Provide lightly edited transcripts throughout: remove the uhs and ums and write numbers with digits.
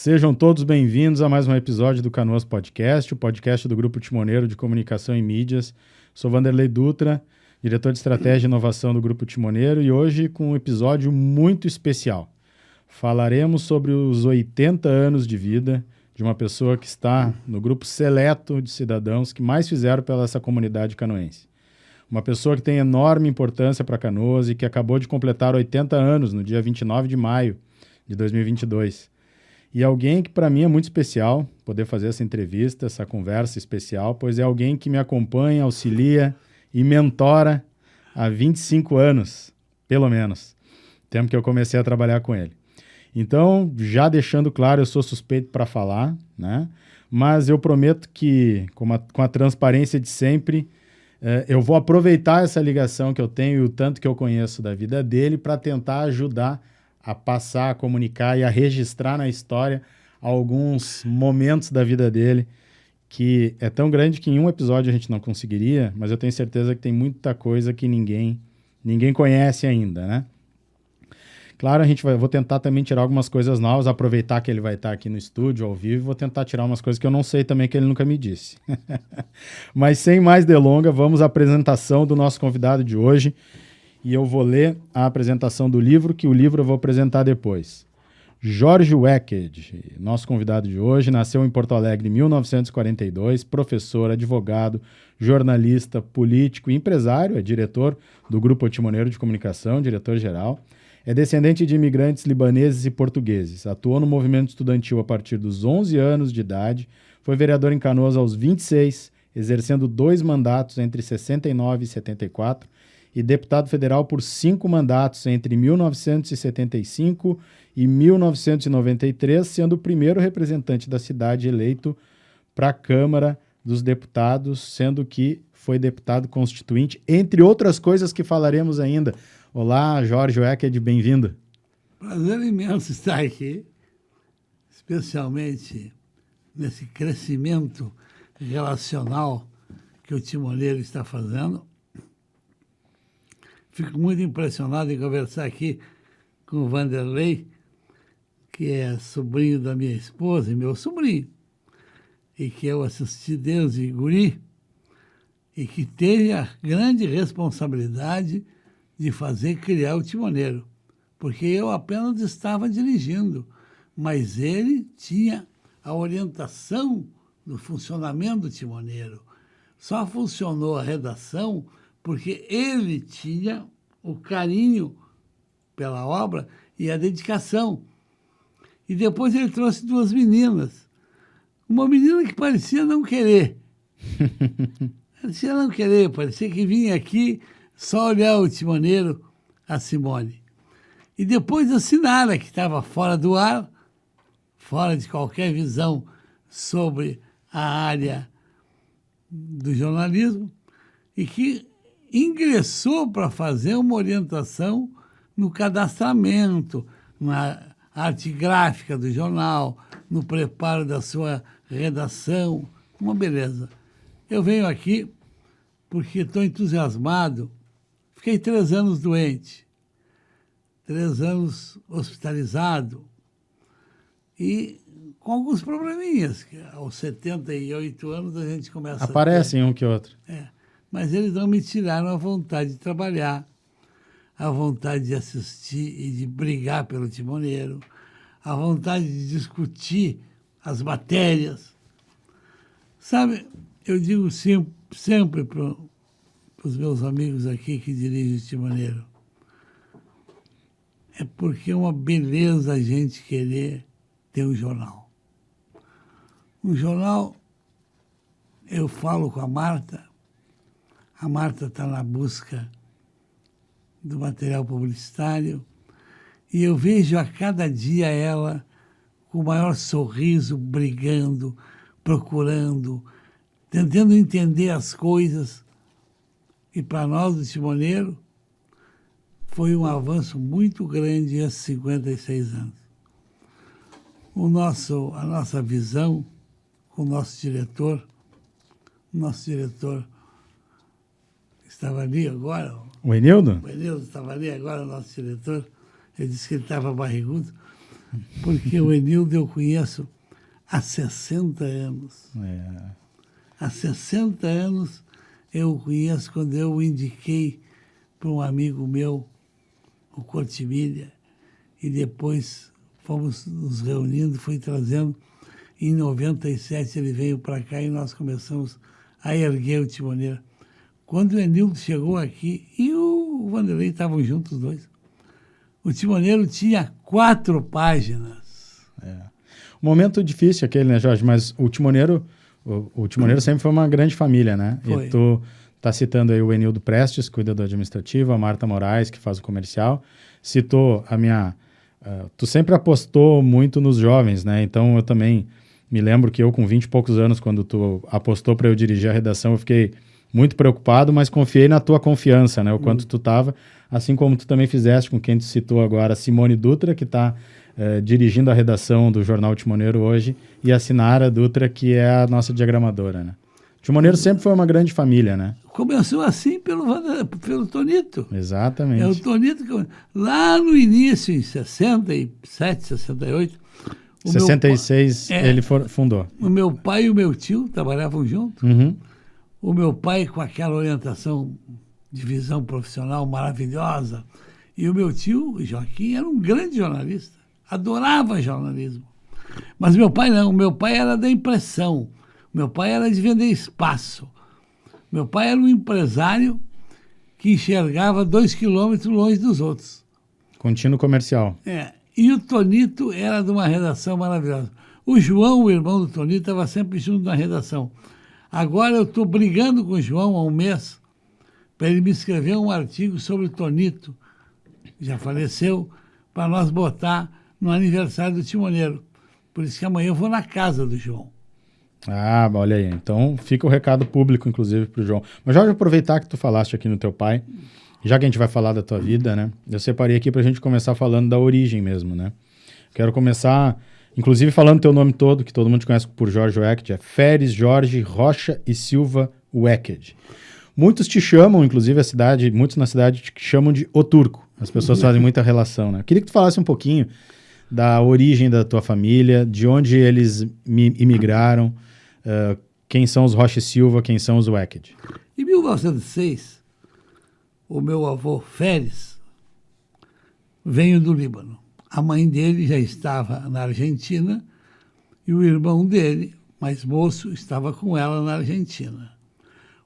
Sejam todos bem-vindos a mais um episódio do Canoas Podcast, o podcast do Grupo Timoneiro de Comunicação e Mídias. Sou Vanderlei Dutra, diretor de Estratégia e Inovação do Grupo Timoneiro, e hoje com um episódio muito especial. Falaremos sobre os 80 anos de vida de uma pessoa que está no grupo seleto de cidadãos que mais fizeram pela essa comunidade canoense. Uma pessoa que tem enorme importância para Canoas e que acabou de completar 80 anos no dia 29 de maio de 2022. E alguém que para mim é muito especial poder fazer essa entrevista, essa conversa especial, pois é alguém que me acompanha, auxilia e mentora há 25 anos, pelo menos, tempo que eu comecei a trabalhar com ele. Então, já deixando claro, eu sou suspeito para falar, né? Mas eu prometo que, com a transparência de sempre, eu vou aproveitar essa ligação que eu tenho e o tanto que eu conheço da vida dele para tentar ajudar a passar, a comunicar e a registrar na história alguns momentos da vida dele, que é tão grande que em um episódio a gente não conseguiria, mas eu tenho certeza que tem muita coisa que ninguém conhece ainda, né? Claro, vou tentar também tirar algumas coisas novas, aproveitar que ele vai estar aqui no estúdio, ao vivo, e vou tentar tirar umas coisas que eu não sei também, que ele nunca me disse. Mas sem mais delongas, vamos à apresentação do nosso convidado de hoje, e eu vou ler a apresentação do livro, que o livro eu vou apresentar depois. Jorge Wecked, nosso convidado de hoje, nasceu em Porto Alegre em 1942, professor, advogado, jornalista, político e empresário, é diretor do Grupo Timoneiro de Comunicação, diretor-geral. É descendente de imigrantes libaneses e portugueses. Atuou no movimento estudantil a partir dos 11 anos de idade. Foi vereador em Canoas aos 26, exercendo 2 mandatos entre 69 e 74, e deputado federal por 5 mandatos entre 1975 e 1993, sendo o primeiro representante da cidade eleito para a Câmara dos Deputados, sendo que foi deputado constituinte, entre outras coisas que falaremos ainda. Olá, Jorge Wecked, bem-vindo. Prazer imenso estar aqui, especialmente nesse crescimento relacional que o Timoneiro está fazendo. Fico muito impressionado em conversar aqui com o Vanderlei, que é sobrinho da minha esposa e meu sobrinho, e que eu assisti desde guri, e que teve a grande responsabilidade de fazer criar o Timoneiro, porque eu apenas estava dirigindo, mas ele tinha a orientação do funcionamento do Timoneiro. Só funcionou a redação porque ele tinha o carinho pela obra e a dedicação. E depois ele trouxe 2 meninas. Uma menina que parecia não querer. Parecia que vinha aqui só olhar o Timoneiro, a Simone. E depois a Sinara, que estava fora do ar, fora de qualquer visão sobre a área do jornalismo, e que ingressou para fazer uma orientação no cadastramento, na arte gráfica do jornal, no preparo da sua redação. Uma beleza. Eu venho aqui porque estou entusiasmado. Fiquei 3 anos doente, 3 anos hospitalizado e com alguns probleminhas, que aos 78 anos a gente começa Aparecem um que outro. Mas eles não me tiraram a vontade de trabalhar, a vontade de assistir e de brigar pelo Timoneiro, a vontade de discutir as matérias. Sabe, eu digo sempre para os meus amigos aqui que dirigem o Timoneiro, é porque é uma beleza a gente querer ter um jornal. Um jornal, eu falo com a Marta está na busca do material publicitário, e eu vejo a cada dia ela com o maior sorriso, brigando, procurando, tentando entender as coisas. E para nós, do Timoneiro, foi um avanço muito grande esses 56 anos. A nossa visão com o nosso diretor estava ali agora. O Enildo? O Enildo estava ali agora, o nosso diretor. Ele disse que ele estava barrigudo. porque o Enildo eu conheço há 60 anos. Há 60 anos eu o conheço quando eu o indiquei para um amigo meu, o Cortimilha, e depois fomos nos reunindo, fui trazendo. Em 97 ele veio para cá e nós começamos a erguer o Timoneiro. Quando o Enildo chegou aqui, e o Vanderlei estavam juntos os dois, o Timoneiro tinha 4 páginas. Um momento difícil aquele, né, Jorge? Mas o Timoneiro sempre foi uma grande família, né? Foi. E tu tá citando aí o Enildo Prestes, cuida do administrativo, a Marta Moraes, que faz o comercial. Citou a minha... tu sempre apostou muito nos jovens, né? Então eu também me lembro que eu, com 20 e poucos anos, quando tu apostou para eu dirigir a redação, eu fiquei muito preocupado, mas confiei na tua confiança, né? O quanto tu estava, assim como tu também fizeste com quem tu citou agora, Simone Dutra, que está dirigindo a redação do Jornal Timoneiro hoje, e a Sinara Dutra, que é a nossa diagramadora, né? Timoneiro sempre foi uma grande família, né? Começou assim pelo Tonito. Exatamente. É o Tonito que... Lá no início, em 67, 68... 66 ele fundou. O meu pai e o meu tio trabalhavam juntos. Uhum. O meu pai com aquela orientação de visão profissional maravilhosa. E o meu tio, Joaquim, era um grande jornalista. Adorava jornalismo. Mas meu pai não. Meu pai era da impressão. Meu pai era de vender espaço. Meu pai era um empresário que enxergava 2 quilômetros longe dos outros. Contínuo comercial. E o Tonito era de uma redação maravilhosa. O João, o irmão do Tonito, estava sempre junto na redação. Agora eu estou brigando com o João há um mês para ele me escrever um artigo sobre o Tonito, já faleceu, para nós botar no aniversário do Timoneiro. Por isso que amanhã eu vou na casa do João. Ah, olha aí. Então fica o recado público, inclusive, para o João. Mas, Jorge, aproveitar que tu falaste aqui no teu pai, já que a gente vai falar da tua vida, né? Eu separei aqui para a gente começar falando da origem mesmo, né? Quero começar, inclusive, falando teu nome todo, que todo mundo te conhece por Jorge Wecked, é Feres Jorge Rocha e Silva Wecked. Muitos te chamam, inclusive muitos na cidade te chamam de O Turco. As pessoas fazem muita relação, né? Queria que tu falasse um pouquinho da origem da tua família, de onde eles imigraram, quem são os Rocha e Silva, quem são os Wecked. Em 1906, o meu avô Feres veio do Líbano. A mãe dele já estava na Argentina e o irmão dele, mais moço, estava com ela na Argentina.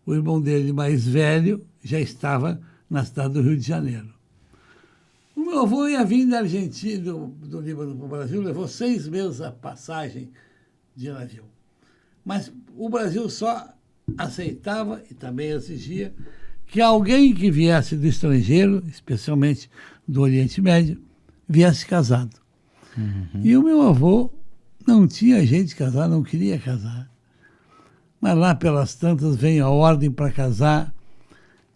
O irmão dele, mais velho, já estava na cidade do Rio de Janeiro. O meu avô ia vir da Argentina, do Líbano para o Brasil, levou 6 meses a passagem de navio. Mas o Brasil só aceitava e também exigia que alguém que viesse do estrangeiro, especialmente do Oriente Médio, viesse casado. Uhum. E o meu avô não tinha gente casar, não queria casar. Mas lá pelas tantas veio a ordem para casar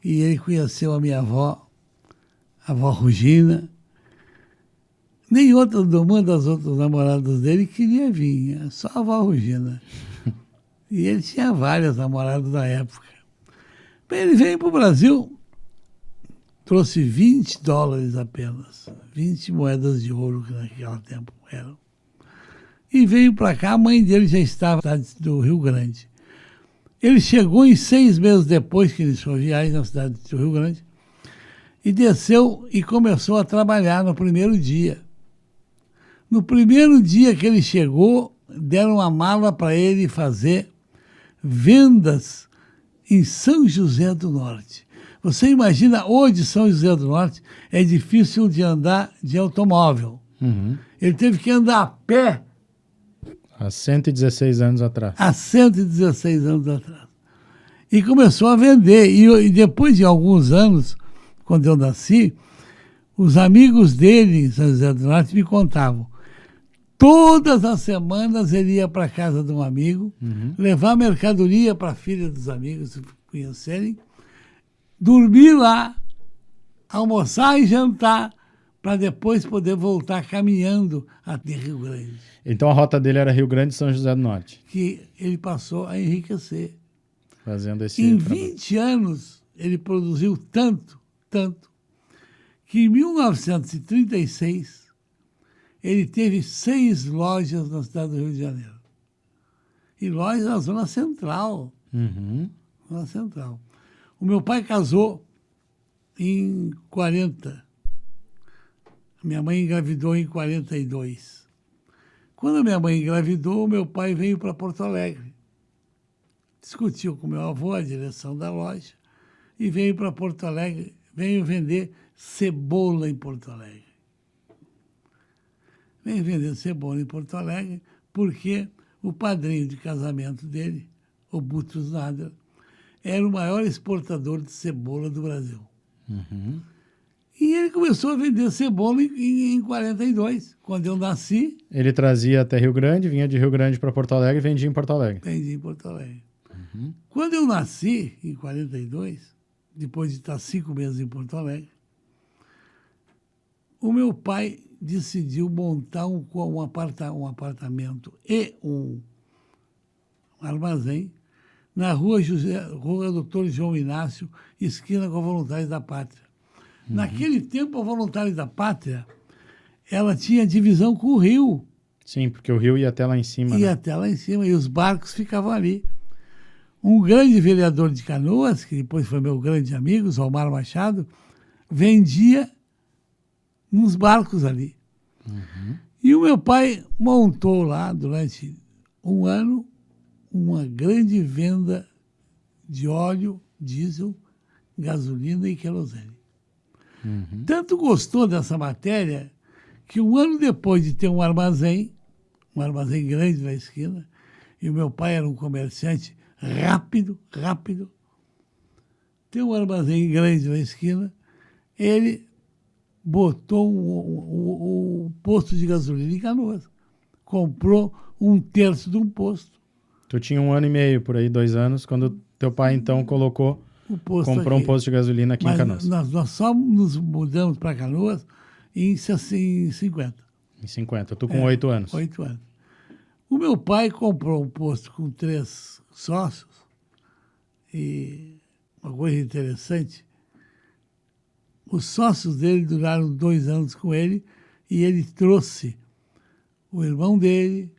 e ele conheceu a minha avó, a avó Rugina. Nem uma das outras namoradas dele queria vir, só a avó Rugina. E ele tinha várias namoradas na época. Ele veio para o Brasil, trouxe $20 apenas, 20 moedas de ouro que naquele tempo eram. E veio para cá, a mãe dele já estava na cidade do Rio Grande. Ele chegou em 6 meses depois que iniciou a viagem na cidade do Rio Grande e desceu e começou a trabalhar no primeiro dia. No primeiro dia que ele chegou, deram uma mala para ele fazer vendas em São José do Norte. Você imagina, hoje São José do Norte é difícil de andar de automóvel. Uhum. Ele teve que andar a pé. Há 116 anos atrás. Há 116 anos atrás. E começou a vender. E depois de alguns anos, quando eu nasci, os amigos dele em São José do Norte me contavam. Todas as semanas ele ia para a casa de um amigo, levar mercadoria para a filha dos amigos conhecerem, dormir lá, almoçar e jantar, para depois poder voltar caminhando até Rio Grande. Então a rota dele era Rio Grande e São José do Norte. Que ele passou a enriquecer. Fazendo esse Em trabalho. 20 anos, ele produziu tanto, que em 1936, ele teve 6 lojas na cidade do Rio de Janeiro. E lojas na Zona Central. Uhum. Zona Central. O meu pai casou em 40. Minha mãe engravidou em 42. Quando minha mãe engravidou, meu pai veio para Porto Alegre. Discutiu com meu avô a direção da loja e veio para Porto Alegre, veio vender cebola em Porto Alegre. Veio vender cebola em Porto Alegre porque o padrinho de casamento dele, o Butros Nader, era o maior exportador de cebola do Brasil. Uhum. E ele começou a vender cebola em 42, quando eu nasci. Ele trazia até Rio Grande, vinha de Rio Grande para Porto Alegre e vendia em Porto Alegre. Vendi em Porto Alegre. Uhum. Quando eu nasci, em 42, depois de estar 5 meses em Porto Alegre, o meu pai decidiu montar um apartamento e um armazém na rua Doutor João Inácio, esquina com a Voluntários da Pátria. Uhum. Naquele tempo, a Voluntários da Pátria, ela tinha divisão com o rio. Sim, porque o rio ia até lá em cima. Ia até lá em cima, e os barcos ficavam ali. Um grande vereador de Canoas, que depois foi meu grande amigo, Zalmar Machado, vendia uns barcos ali. Uhum. E o meu pai montou lá, durante um ano, uma grande venda de óleo, diesel, gasolina e querosene. Uhum. Tanto gostou dessa matéria que um ano depois de ter um armazém grande na esquina, e o meu pai era um comerciante rápido, tem um armazém grande na esquina, ele botou um posto de gasolina em Canoas. Comprou 1/3 de um posto. Tu tinha 1 ano e meio, por aí, 2 anos, quando teu pai, então, comprou aqui. Um posto de gasolina aqui em Canoas. Nós só nos mudamos para Canoas em 50. Em 50, tu com 8 anos. 8 anos. O meu pai comprou um posto com 3 sócios e uma coisa interessante, os sócios dele duraram 2 anos com ele e ele trouxe o irmão dele,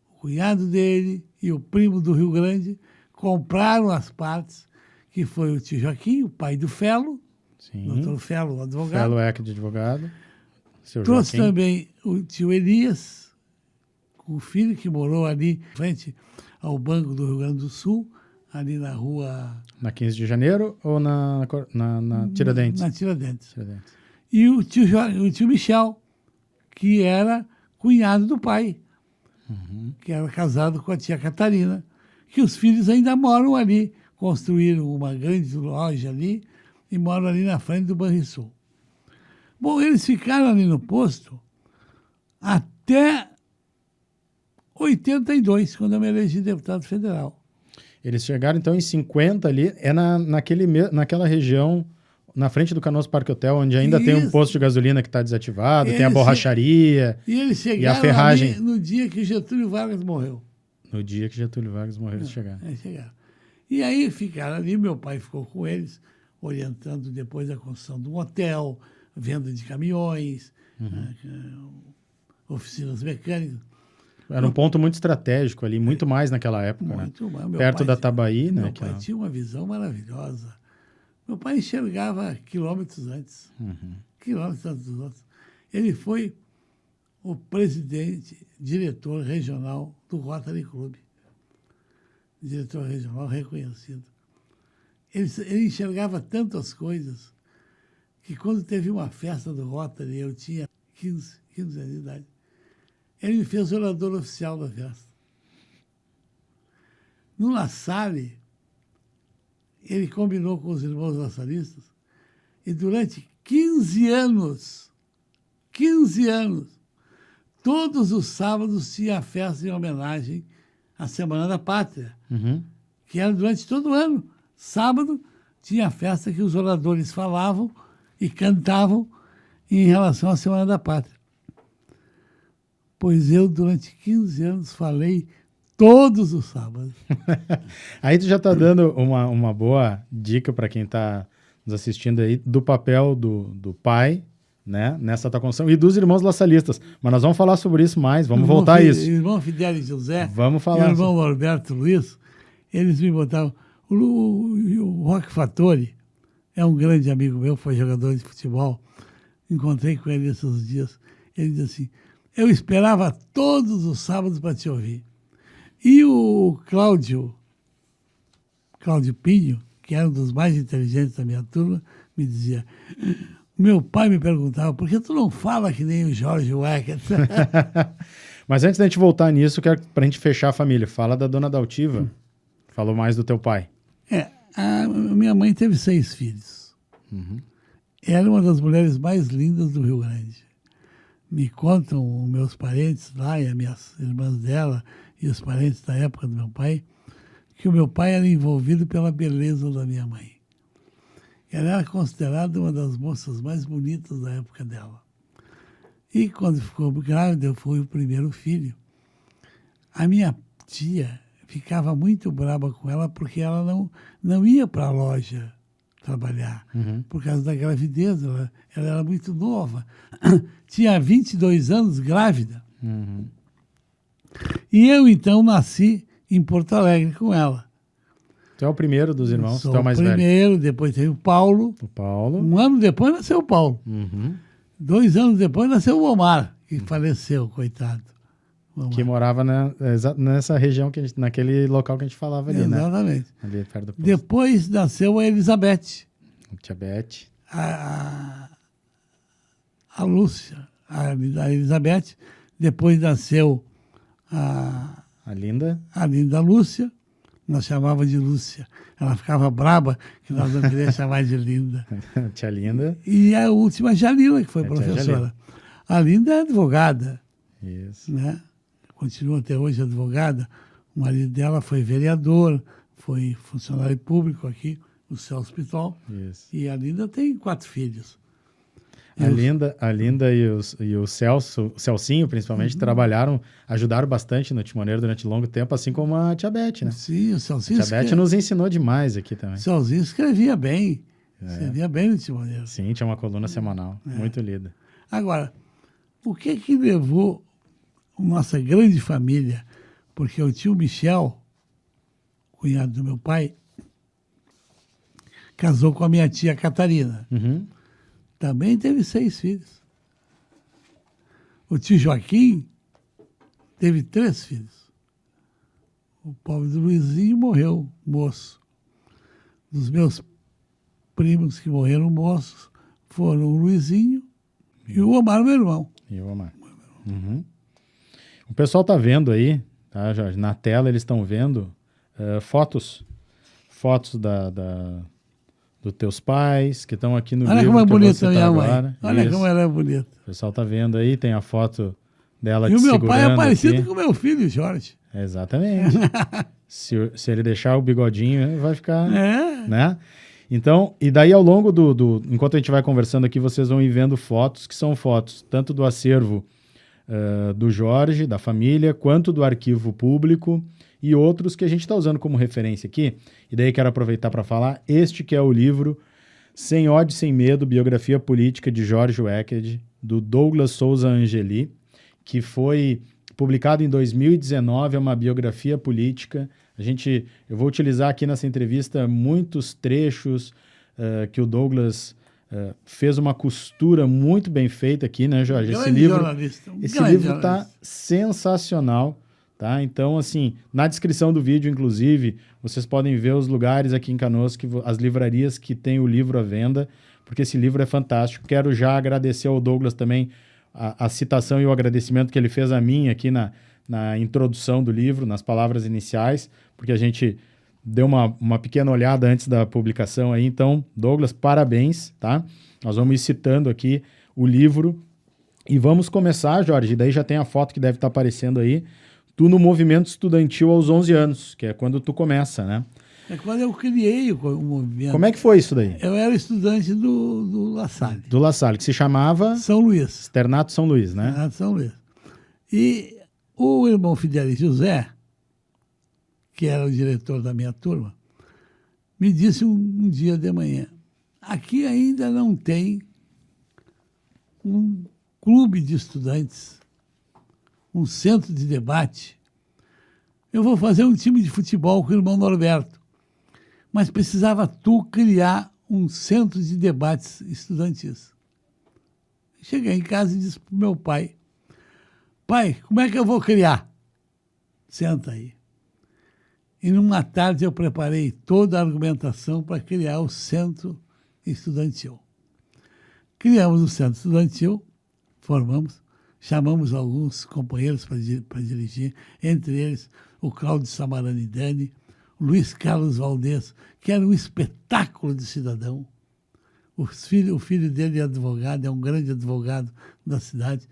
o cunhado dele e o primo do Rio Grande, compraram as partes, que foi o tio Joaquim, o pai do Felo, doutor Felo, o advogado. Felo é de advogado. Seu trouxe Joaquim. Também o tio Elias, o filho que morou ali, frente ao Banco do Rio Grande do Sul, ali na rua... Na 15 de janeiro ou na Tiradentes? Na Tiradentes. E o tio Michel, que era cunhado do pai, que era casado com a tia Catarina, que os filhos ainda moram ali, construíram uma grande loja ali e moram ali na frente do Banrisul. Bom, eles ficaram ali no posto até 82, quando eu me elegi deputado federal. Eles chegaram, então, em 50 ali, naquela região, na frente do Canoas Parque Hotel, onde ainda tem um posto de gasolina que está desativado, tem a borracharia e eles chegaram e a ferragem. Ali no dia que Getúlio Vargas morreu. No dia que Getúlio Vargas morreu, eles chegaram. Chegaram. E aí ficaram ali, meu pai ficou com eles, orientando depois a construção de um hotel, venda de caminhões, oficinas mecânicas. Era um ponto muito estratégico ali, muito mais naquela época, muito né? Mais. Perto da Tabaí, né? Meu pai tinha uma visão maravilhosa. Meu pai enxergava quilômetros antes. Quilômetros antes dos outros. Ele foi o presidente, diretor regional do Rotary Club. Diretor regional reconhecido. Ele enxergava tantas coisas que quando teve uma festa do Rotary, eu tinha 15 anos de idade, ele me fez orador oficial da festa. No La Salle, ele combinou com os irmãos laçalistas e durante 15 anos, todos os sábados tinha a festa em homenagem à Semana da Pátria, que era durante todo o ano. Sábado tinha a festa que os oradores falavam e cantavam em relação à Semana da Pátria. Pois eu, durante 15 anos, falei todos os sábados. Aí tu já está dando uma boa dica para quem está nos assistindo aí, do papel do pai né, nessa tua construção, e dos irmãos laçalistas. Mas nós vamos falar sobre isso mais, vamos voltar a isso. O irmão Fidelis José Vamos e falar. o irmão Norberto Luiz, eles me botavam... O Rock Fattori é um grande amigo meu, foi jogador de futebol. Encontrei com ele esses dias. Ele disse assim, eu esperava todos os sábados para te ouvir. E o Cláudio Pinho, que era um dos mais inteligentes da minha turma, me dizia, meu pai me perguntava, por que tu não fala que nem o Jorge Weckert? Mas antes da gente voltar nisso, quero pra gente fechar a família. Fala da dona Daltiva. Falou mais do teu pai. A minha mãe teve 6 filhos. Era uma das mulheres mais lindas do Rio Grande. Me contam meus parentes lá, e as minhas irmãs dela, e os parentes da época do meu pai, que o meu pai era envolvido pela beleza da minha mãe. Ela era considerada uma das moças mais bonitas da época dela. E quando ficou grávida, eu fui o primeiro filho. A minha tia ficava muito brava com ela porque ela não ia para a loja trabalhar. Por causa da gravidez, ela era muito nova. Tinha 22 anos, grávida. E eu, então, nasci em Porto Alegre com ela. Tu é o primeiro dos irmãos, Sou tu é o mais o primeiro, depois teve o Paulo. O Paulo. Um ano depois nasceu o Paulo. 2 anos depois nasceu o Omar, que faleceu, coitado. Que morava nessa região, naquele local que a gente falava ali, Exatamente. né? Ali perto do posto. Depois nasceu a Elizabeth. Tia Beth. A Lúcia, a Elizabeth. Depois nasceu a linda Lúcia. Nós chamávamos de Lúcia. Ela ficava braba que nós não queríamos chamar de Linda. Tia Linda. E a última, Jalila, que foi professora. Jalila. A Linda é advogada. Isso. Né? Continua até hoje advogada. O marido dela foi vereador, foi funcionário público aqui, no Celso Pitol. Isso. E a Linda tem 4 filhos. A Linda e o Celso, o Celcinho, principalmente, ajudaram bastante no Timoneiro durante longo tempo, assim como a Tia Beth, né? Sim, o Celcinho. A Tia Beth nos ensinou demais aqui também. O Celcinho escrevia bem. Escrevia bem no Timoneiro. Sim, tinha uma coluna semanal, muito lida. Agora, o que levou a nossa grande família, porque o tio Michel, cunhado do meu pai, casou com a minha tia Catarina. Também teve 6 filhos. O tio Joaquim teve 3 filhos. O pobre do Luizinho morreu moço. Dos meus primos que morreram moços foram o Luizinho e o Omar, meu irmão. E o Omar. O pessoal tá vendo aí, tá, Jorge? Na tela eles estão vendo fotos dos teus pais, que estão aqui no livro. Olha como é bonita a tá minha mãe. agora. Olha Isso. como ela é bonita. O pessoal tá vendo aí, tem a foto dela E te o meu pai é segurando parecido aqui. com o meu filho, Jorge. Exatamente. se ele deixar o bigodinho, vai ficar, É. né? Então, e daí ao longo enquanto a gente vai conversando aqui, vocês vão ir vendo fotos, que são fotos tanto do acervo do Jorge, da família, quanto do arquivo público e outros que a gente está usando como referência aqui. E daí quero aproveitar para falar, este que é o livro Sem Ódio, Sem Medo, Biografia Política de Jorge Weckert, do Douglas Souza Angeli, que foi publicado em 2019, é uma biografia política. Eu vou utilizar aqui nessa entrevista muitos trechos que o Douglas fez uma costura muito bem feita aqui, né, Jorge? Esse livro está sensacional, tá? Então, assim, na descrição do vídeo, inclusive, vocês podem ver os lugares aqui em Canoas, as livrarias que tem o livro à venda, porque esse livro é fantástico. Quero já agradecer ao Douglas também a citação e o agradecimento que ele fez a mim aqui na introdução do livro, nas palavras iniciais, porque a gente deu uma pequena olhada antes da publicação aí. Então, Douglas, parabéns, tá? Nós vamos ir citando aqui o livro e vamos começar, Jorge, daí já tem a foto que deve estar aparecendo aí, tu no movimento estudantil aos 11 anos, que é quando tu começa, né? É quando eu criei o movimento. Como é que foi isso daí? Eu era estudante do La Salle. Do La Salle, que se chamava... São Luís. Externato São Luís, né? Externato São Luís. E o irmão Fidelis José, que era o diretor da minha turma, me disse um dia de manhã, aqui ainda não tem um clube de estudantes, um centro de debate. Eu vou fazer um time de futebol com o irmão Norberto, mas precisava tu criar um centro de debates estudantis. Cheguei em casa e disse para o meu pai, pai, como é que eu vou criar? Senta aí. E numa tarde eu preparei toda a argumentação para criar o centro estudantil. Criamos o centro estudantil, formamos, chamamos alguns companheiros para dirigir, entre eles o Cláudio Samarani Dani, o Luiz Carlos Valdez, que era um espetáculo de cidadão. O filho dele é advogado, é um grande advogado da cidade.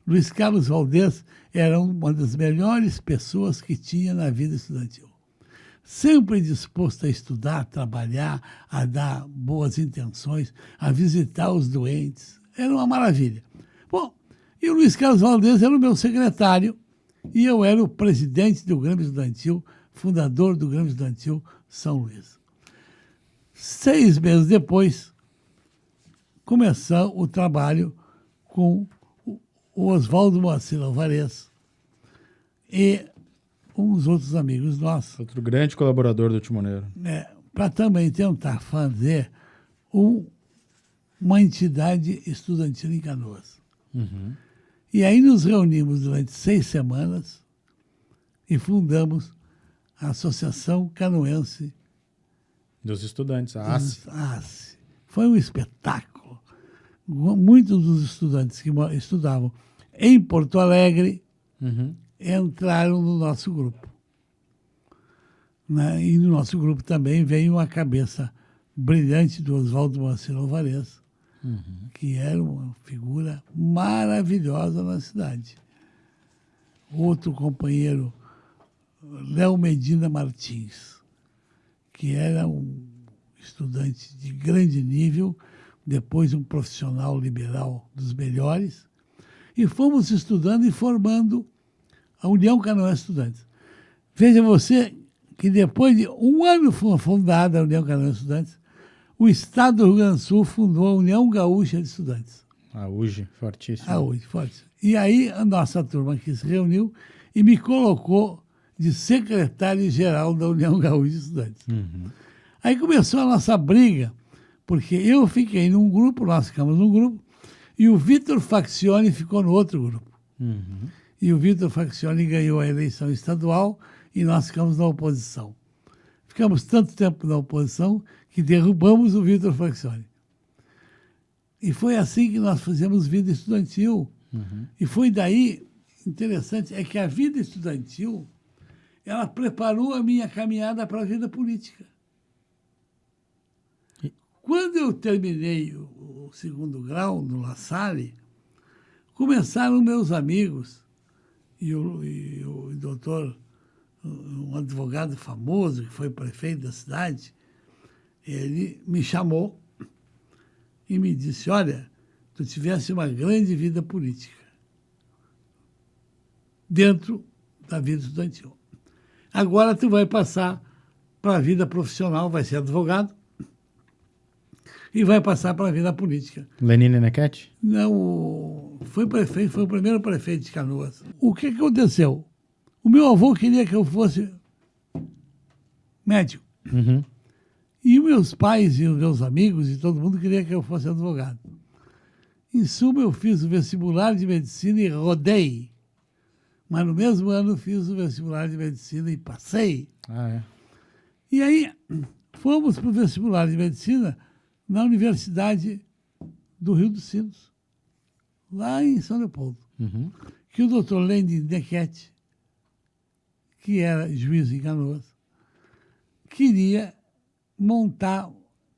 Luiz Carlos Valdez era uma das melhores pessoas que tinha na vida estudantil. Sempre disposto a estudar, a trabalhar, a dar boas intenções, a visitar os doentes. Era uma maravilha. Bom, e o Luiz Carlos Valdez era o meu secretário e eu era o presidente do Grêmio Estudantil, fundador do Grêmio Estudantil São Luís. 6 meses depois, começou o trabalho com o Oswaldo Moacir Alvarez e uns outros amigos nossos. Outro grande colaborador do Timoneiro. Para também tentar fazer uma entidade estudantil em Canoas. Uhum. E aí nos reunimos durante 6 semanas e fundamos a Associação Canoense Dos estudantes, a ACE. ACE. Foi um espetáculo. Muitos dos estudantes que estudavam em Porto Alegre entraram no nosso grupo. Né? E no nosso grupo também veio uma cabeça brilhante do Oswaldo Moacir Alvarez, que era uma figura maravilhosa na cidade. Outro companheiro, Léo Medina Martins, que era um estudante de grande nível, depois um profissional liberal dos melhores, e fomos estudando e formando a União Canoense Estudantes. Veja você que depois de um ano fundada a União Canoense Estudantes, o Estado do Rio Grande do Sul fundou a União Gaúcha de Estudantes. A UGE, fortíssimo. A UGE, forte. E aí a nossa turma aqui se reuniu e me colocou de secretário-geral da União Gaúcha de Estudantes. Aí começou a nossa briga, porque eu fiquei num grupo, nós ficamos num grupo, e o Vitor Faccioni ficou no outro grupo. E o Vitor Faccioni ganhou a eleição estadual e nós ficamos na oposição. Ficamos tanto tempo na oposição que derrubamos o Vitor Faccioni. E foi assim que nós fizemos vida estudantil. E foi daí, interessante, é que a vida estudantil, ela preparou a minha caminhada para a vida política. Quando eu terminei o 2º grau no La Salle, começaram meus amigos e o doutor, um advogado famoso, que foi prefeito da cidade, ele me chamou e me disse, olha, tu tivesse uma grande vida política dentro da vida estudantil. Agora tu vai passar para a vida profissional, vai ser advogado, e vai passar para a vida política. Lenine Nequete? Não, foi prefeito, foi o primeiro prefeito de Canoas. O que aconteceu? O meu avô queria que eu fosse médico. E meus pais e os meus amigos e todo mundo queria que eu fosse advogado. Em suma, eu fiz o vestibular de medicina e rodei. Mas no mesmo ano fiz o vestibular de medicina e passei. E aí fomos para o vestibular de medicina na Universidade do Rio dos Sinos, lá em São Leopoldo, que o doutor Lenine Nequete, que era juiz em Canoas, queria montar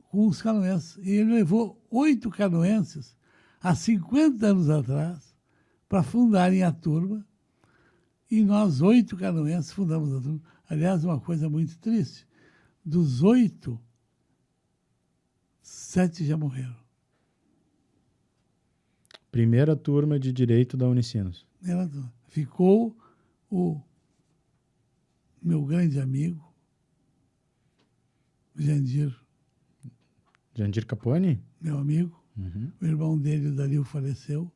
com os canoenses. E ele levou 8 canoenses, há 50 anos atrás, para fundarem a turma, e nós 8 canoenses fundamos a turma. Aliás, uma coisa muito triste, dos 8, 7 já morreram. Primeira turma de Direito da Unicinos. Ficou o meu grande amigo, Jandir. Jandir Capone? Meu amigo. O irmão dele, o Danilo, faleceu.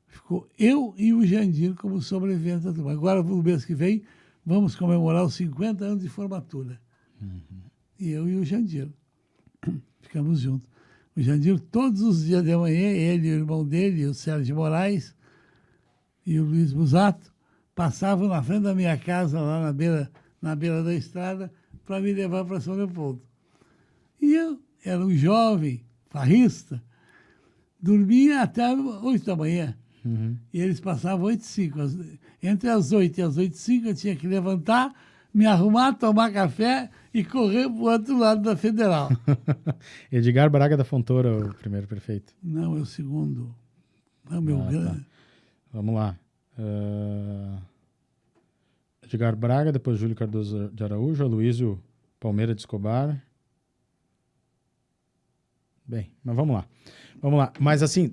Ficou eu e o Jandir como sobreviventes da turma. Agora, no mês que vem, vamos comemorar os 50 anos de formatura. E eu e o Jandir. Ficamos juntos. O Jandir, todos os dias de manhã, ele, o irmão dele, o Sérgio Moraes e o Luiz Busato, passavam na frente da minha casa, lá na beira da estrada, para me levar para São Leopoldo. E eu era um jovem, farrista, dormia até 8 da manhã. E eles passavam 8h05. Entre as 8 e as 8h05 eu tinha que levantar, me arrumar, tomar café e correr para o outro lado da Federal. Edgar Braga da Fontoura, o primeiro prefeito. Não, é o segundo. É o meu Tá. Vamos lá. Edgar Braga, depois Júlio Cardoso de Araújo, Aloysio Palmeira de Escobar. Bem, mas vamos lá. Vamos lá. Mas assim,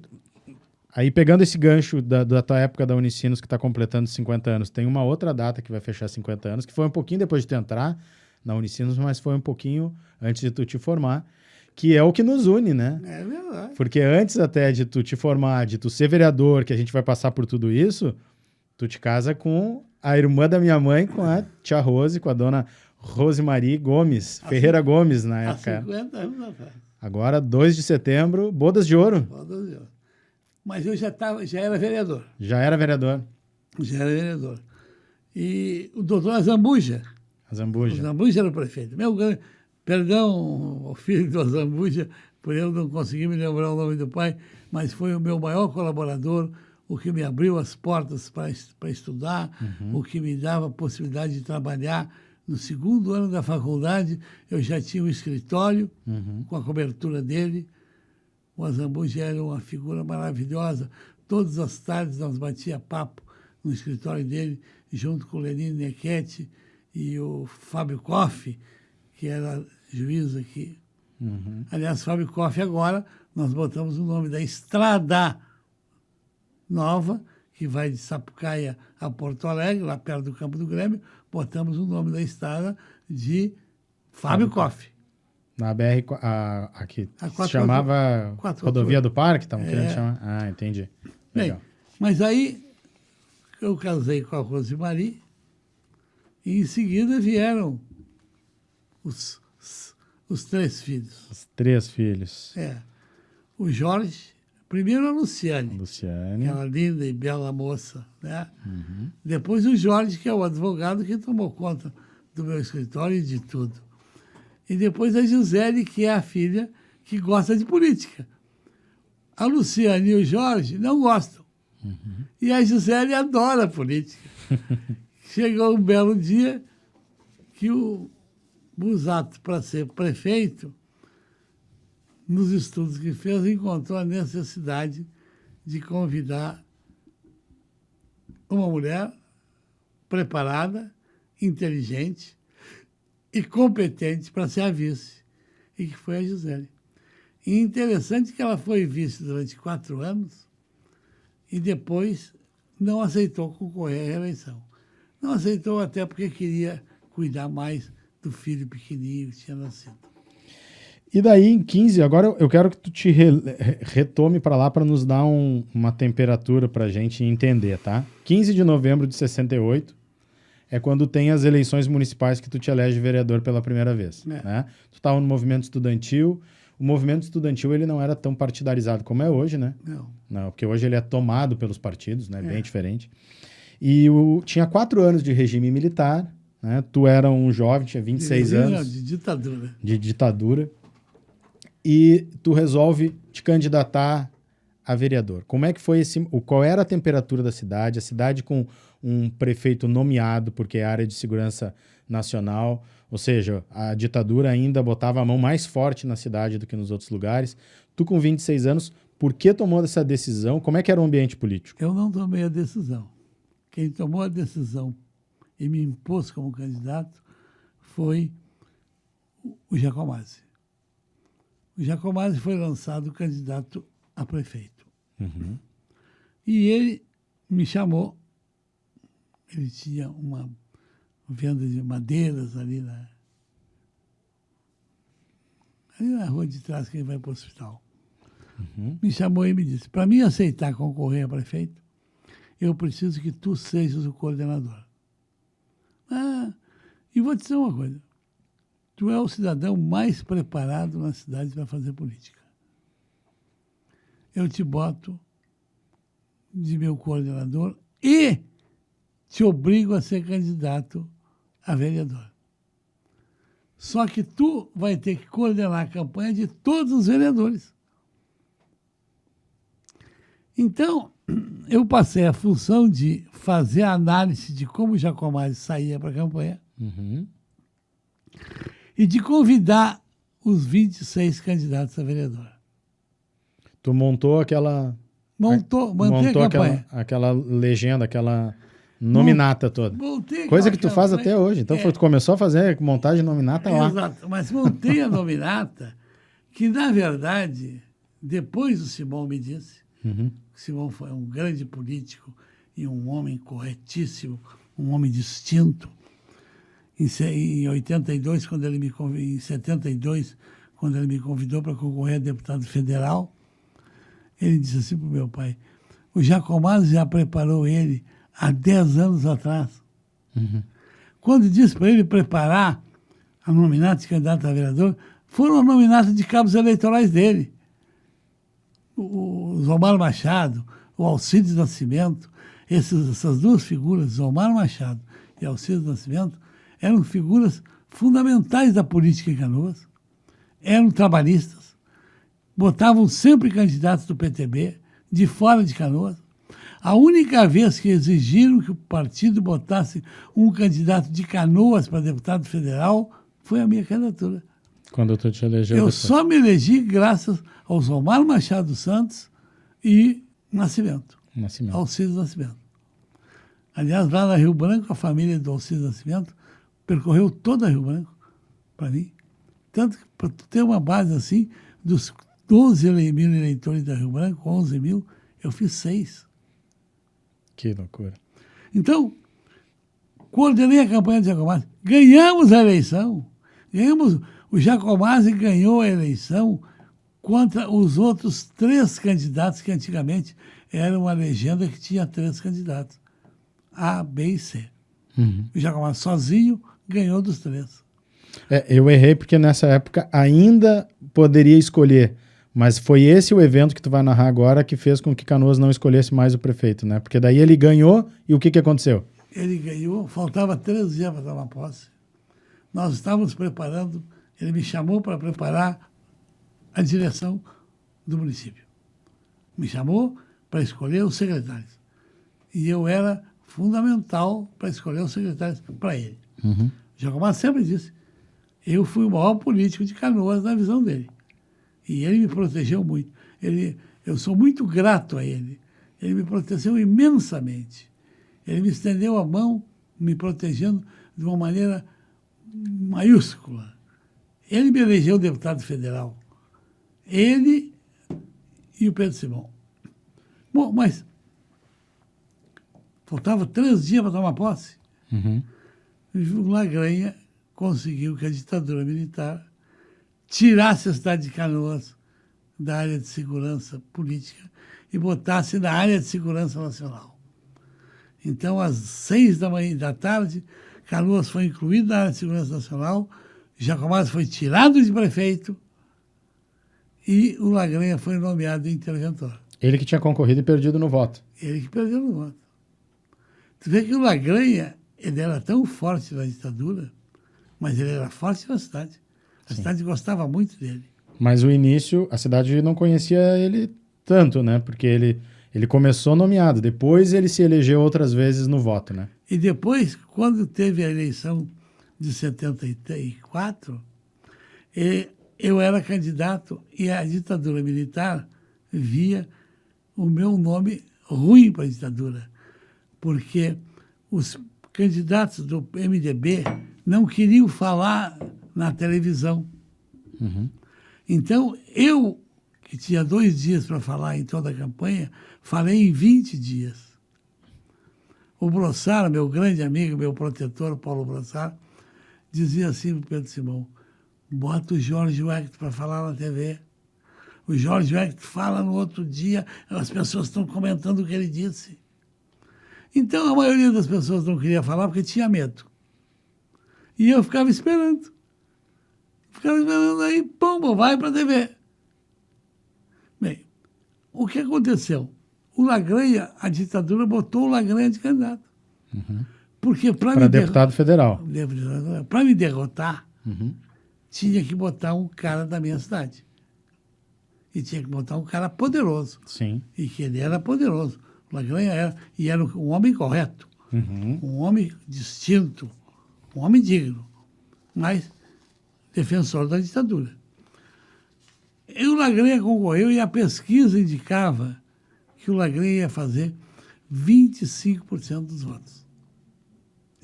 aí pegando esse gancho da tua época da Unicinos, que está completando 50 anos, tem uma outra data que vai fechar 50 anos, que foi um pouquinho depois de tu entrar na Unicinos, mas foi um pouquinho antes de tu te formar, que é o que nos une, né? É verdade. Porque antes até de tu te formar, de tu ser vereador, que a gente vai passar por tudo isso, tu te casa com a irmã da minha mãe, com a tia Rose, com a dona Rosemarie Gomes, Ferreira Gomes, na Há época. 50 anos atrás. Agora, 2 de setembro, bodas de ouro. Mas eu já era vereador. Já era vereador. Já era vereador. E o doutor Azambuja. O Azambuja. Azambuja era o prefeito. Perdão, o filho do Azambuja, por eu não conseguir me lembrar o nome do pai, mas foi o meu maior colaborador, o que me abriu as portas para estudar, o que me dava a possibilidade de trabalhar. No segundo ano da faculdade, eu já tinha um escritório com a cobertura dele. O Azambuja era uma figura maravilhosa. Todas as tardes nós batia papo no escritório dele, junto com o Lenine Nechetti e o Fábio Koff, que era juiz aqui. Aliás, Fábio Koff agora, nós botamos o nome da Estrada Nova, que vai de Sapucaia a Porto Alegre, lá perto do Campo do Grêmio, botamos o nome da estrada de Fábio Koff. Na BR, aqui, se 448. chamava 448. Rodovia do Parque, estavam querendo chamar? Ah, entendi. Legal. Bem, mas aí eu casei com a Rosemarie e em seguida vieram os 3 filhos. Os 3 filhos. O Jorge, primeiro a Luciane, Luciane. aquela linda e bela moça, né? Depois o Jorge, que é o advogado que tomou conta do meu escritório e de tudo. E depois a Gisele, que é a filha que gosta de política. A Luciane e o Jorge não gostam. E a Gisele adora política. Chegou um belo dia que o Busato, para ser prefeito, nos estudos que fez, encontrou a necessidade de convidar uma mulher preparada, inteligente e competente para ser a vice, e que foi a Gisele. E interessante que ela foi vice durante 4 anos e depois não aceitou concorrer à reeleição. Não aceitou até porque queria cuidar mais do filho pequenininho que tinha nascido. E daí, em 15, agora eu quero que tu te retome para lá para nos dar uma temperatura para a gente entender, tá? 15 de novembro de 68 é quando tem as eleições municipais que tu te elege vereador pela primeira vez, né? Tu estava no movimento estudantil. O movimento estudantil ele não era tão partidarizado como é hoje, né? Não, porque hoje ele é tomado pelos partidos, né? Bem diferente. E tinha 4 anos de regime militar, né? Tu era um jovem, tinha 26 anos. De ditadura. De ditadura. E tu resolve te candidatar a vereador. Como é que foi qual era a temperatura da cidade? A cidade com um prefeito nomeado, porque é área de segurança nacional, ou seja, a ditadura ainda botava a mão mais forte na cidade do que nos outros lugares. Tu com 26 anos, por que tomou essa decisão? Como é que era o ambiente político? Eu não tomei a decisão. Quem tomou a decisão e me impôs como candidato foi o Giacomazzi. O Giacomazzi foi lançado candidato a prefeito. E ele me chamou. Ele tinha uma venda de madeiras ali na rua de trás, que ele vai para o hospital. me chamou e me disse, para mim aceitar concorrer a prefeito, eu preciso que tu sejas o coordenador. E vou te dizer uma coisa, tu é o cidadão mais preparado na cidade para fazer política. Eu te boto de meu coordenador e te obrigo a ser candidato a vereador. Só que tu vai ter que coordenar a campanha de todos os vereadores. Então, eu passei a função de fazer a análise de como o Jacomazzi saía para a campanha e de convidar os 26 candidatos a vereador. Tu montou aquela... Mantei a campanha. Aquela legenda, aquela nominata toda. Coisa que tu faz até hoje. Então, tu começou a fazer montagem nominata lá. Exato, mas montei a nominata que, na verdade, depois o Simão me disse, o Simão foi um grande político e um homem corretíssimo, um homem distinto. Em 82, em 72, quando ele me convidou para concorrer a deputado federal, ele disse assim para o meu pai, o Jacomazzi já preparou ele há 10 anos atrás. Quando disse para ele preparar a nominata de candidato a vereador, foram a nominata de cabos eleitorais dele. O Zomar Machado, o Alcides Nascimento, essas duas figuras, Zomar Machado e Alcides Nascimento, eram figuras fundamentais da política em Canoas, eram trabalhistas, botavam sempre candidatos do PTB, de fora de Canoas. A única vez que exigiram que o partido botasse um candidato de Canoas para deputado federal foi a minha candidatura. Quando tu te elegeu Eu depois. só me elegi graças ao Zomar Machado Santos e Nascimento. Alcides Nascimento. Aliás, lá na Rio Branco, a família do Alcides Nascimento percorreu toda a Rio Branco para mim. Tanto que, para ter uma base assim, dos 12 mil eleitores da Rio Branco, 11 mil, eu fiz 6. Que loucura. Então, coordenei a campanha do Jacomazzi. Ganhamos a eleição. O Jacomazzi ganhou a eleição contra os outros 3 candidatos que antigamente era uma legenda que tinha 3 candidatos. A, B e C. O Jacomazzi sozinho ganhou dos 3. Eu errei porque nessa época ainda poderia escolher, mas foi esse o evento que tu vai narrar agora que fez com que Canoas não escolhesse mais o prefeito, né? Porque daí ele ganhou e o que aconteceu? Ele ganhou, faltava 3 dias para tomar posse. Nós estávamos preparando, ele me chamou para preparar a direção do município. Me chamou para escolher os secretários. E eu era fundamental para escolher os secretários para ele. O Jacomazzi sempre disse, eu fui o maior político de Canoas na visão dele. E ele me protegeu muito. Eu sou muito grato a ele. Ele me protegeu imensamente. Ele me estendeu a mão, me protegendo de uma maneira maiúscula. Ele me elegeu deputado federal. Ele e o Pedro Simão. Bom, mas faltava 3 dias para tomar posse. O Lagranha conseguiu que a ditadura militar tirasse a cidade de Canoas da área de segurança política e botasse na área de segurança nacional. Então, às 6h da tarde, Canoas foi incluído na área de segurança nacional, Jacomazzi foi tirado de prefeito e o Lagranha foi nomeado interventor. Ele que tinha concorrido e perdido no voto. Ele que perdeu no voto. Tu vê que o Lagranha, ele era tão forte na ditadura, mas ele era forte na cidade. A cidade gostava muito dele. Mas o início, a cidade não conhecia ele tanto, né? Porque ele começou nomeado, depois ele se elegeu outras vezes no voto, né? E depois, quando teve a eleição de 74, eu era candidato e a ditadura militar via o meu nome ruim para a ditadura, porque os candidatos do MDB não queriam falar na televisão. Então, eu, que tinha 2 dias para falar em toda a campanha, falei em 20 dias. O Brossard, meu grande amigo, meu protetor, Paulo Brossard, dizia assim para o Pedro Simão, bota o Jorge Wecht para falar na TV. O Jorge Wecht fala no outro dia, as pessoas estão comentando o que ele disse. Então, a maioria das pessoas não queria falar porque tinha medo. E eu ficava esperando. Aí, pum, vai para a TV. Bem, o que aconteceu? O Lagranha, a ditadura botou o Lagranha de candidato. Porque para deputado federal. Para me derrotar, tinha que botar um cara da minha cidade. E tinha que botar um cara poderoso. Sim. E que ele era poderoso. O Lagranha era, e era um homem correto. Um homem distinto. Um homem digno. Mas defensor da ditadura. E o Lagranha concorreu e a pesquisa indicava que o Lagranha ia fazer 25% dos votos.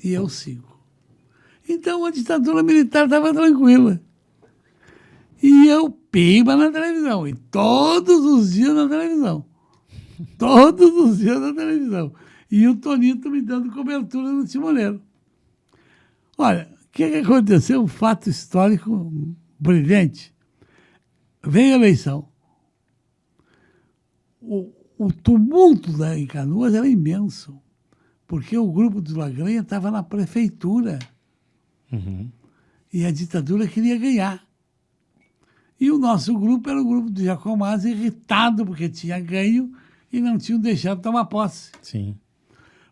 E eu 5%. Então a ditadura militar estava tranquila. E eu pimba na televisão. E todos os dias na televisão. Todos os dias na televisão. E o Tonito me dando cobertura no Timoneiro. Olha, o que aconteceu? Um fato histórico brilhante. Veio a eleição. O tumulto em Canoas era imenso, porque o grupo do Lagranha estava na prefeitura. E a ditadura queria ganhar. E o nosso grupo era o grupo do Jacomazzi, irritado porque tinha ganho e não tinham deixado tomar posse. Sim.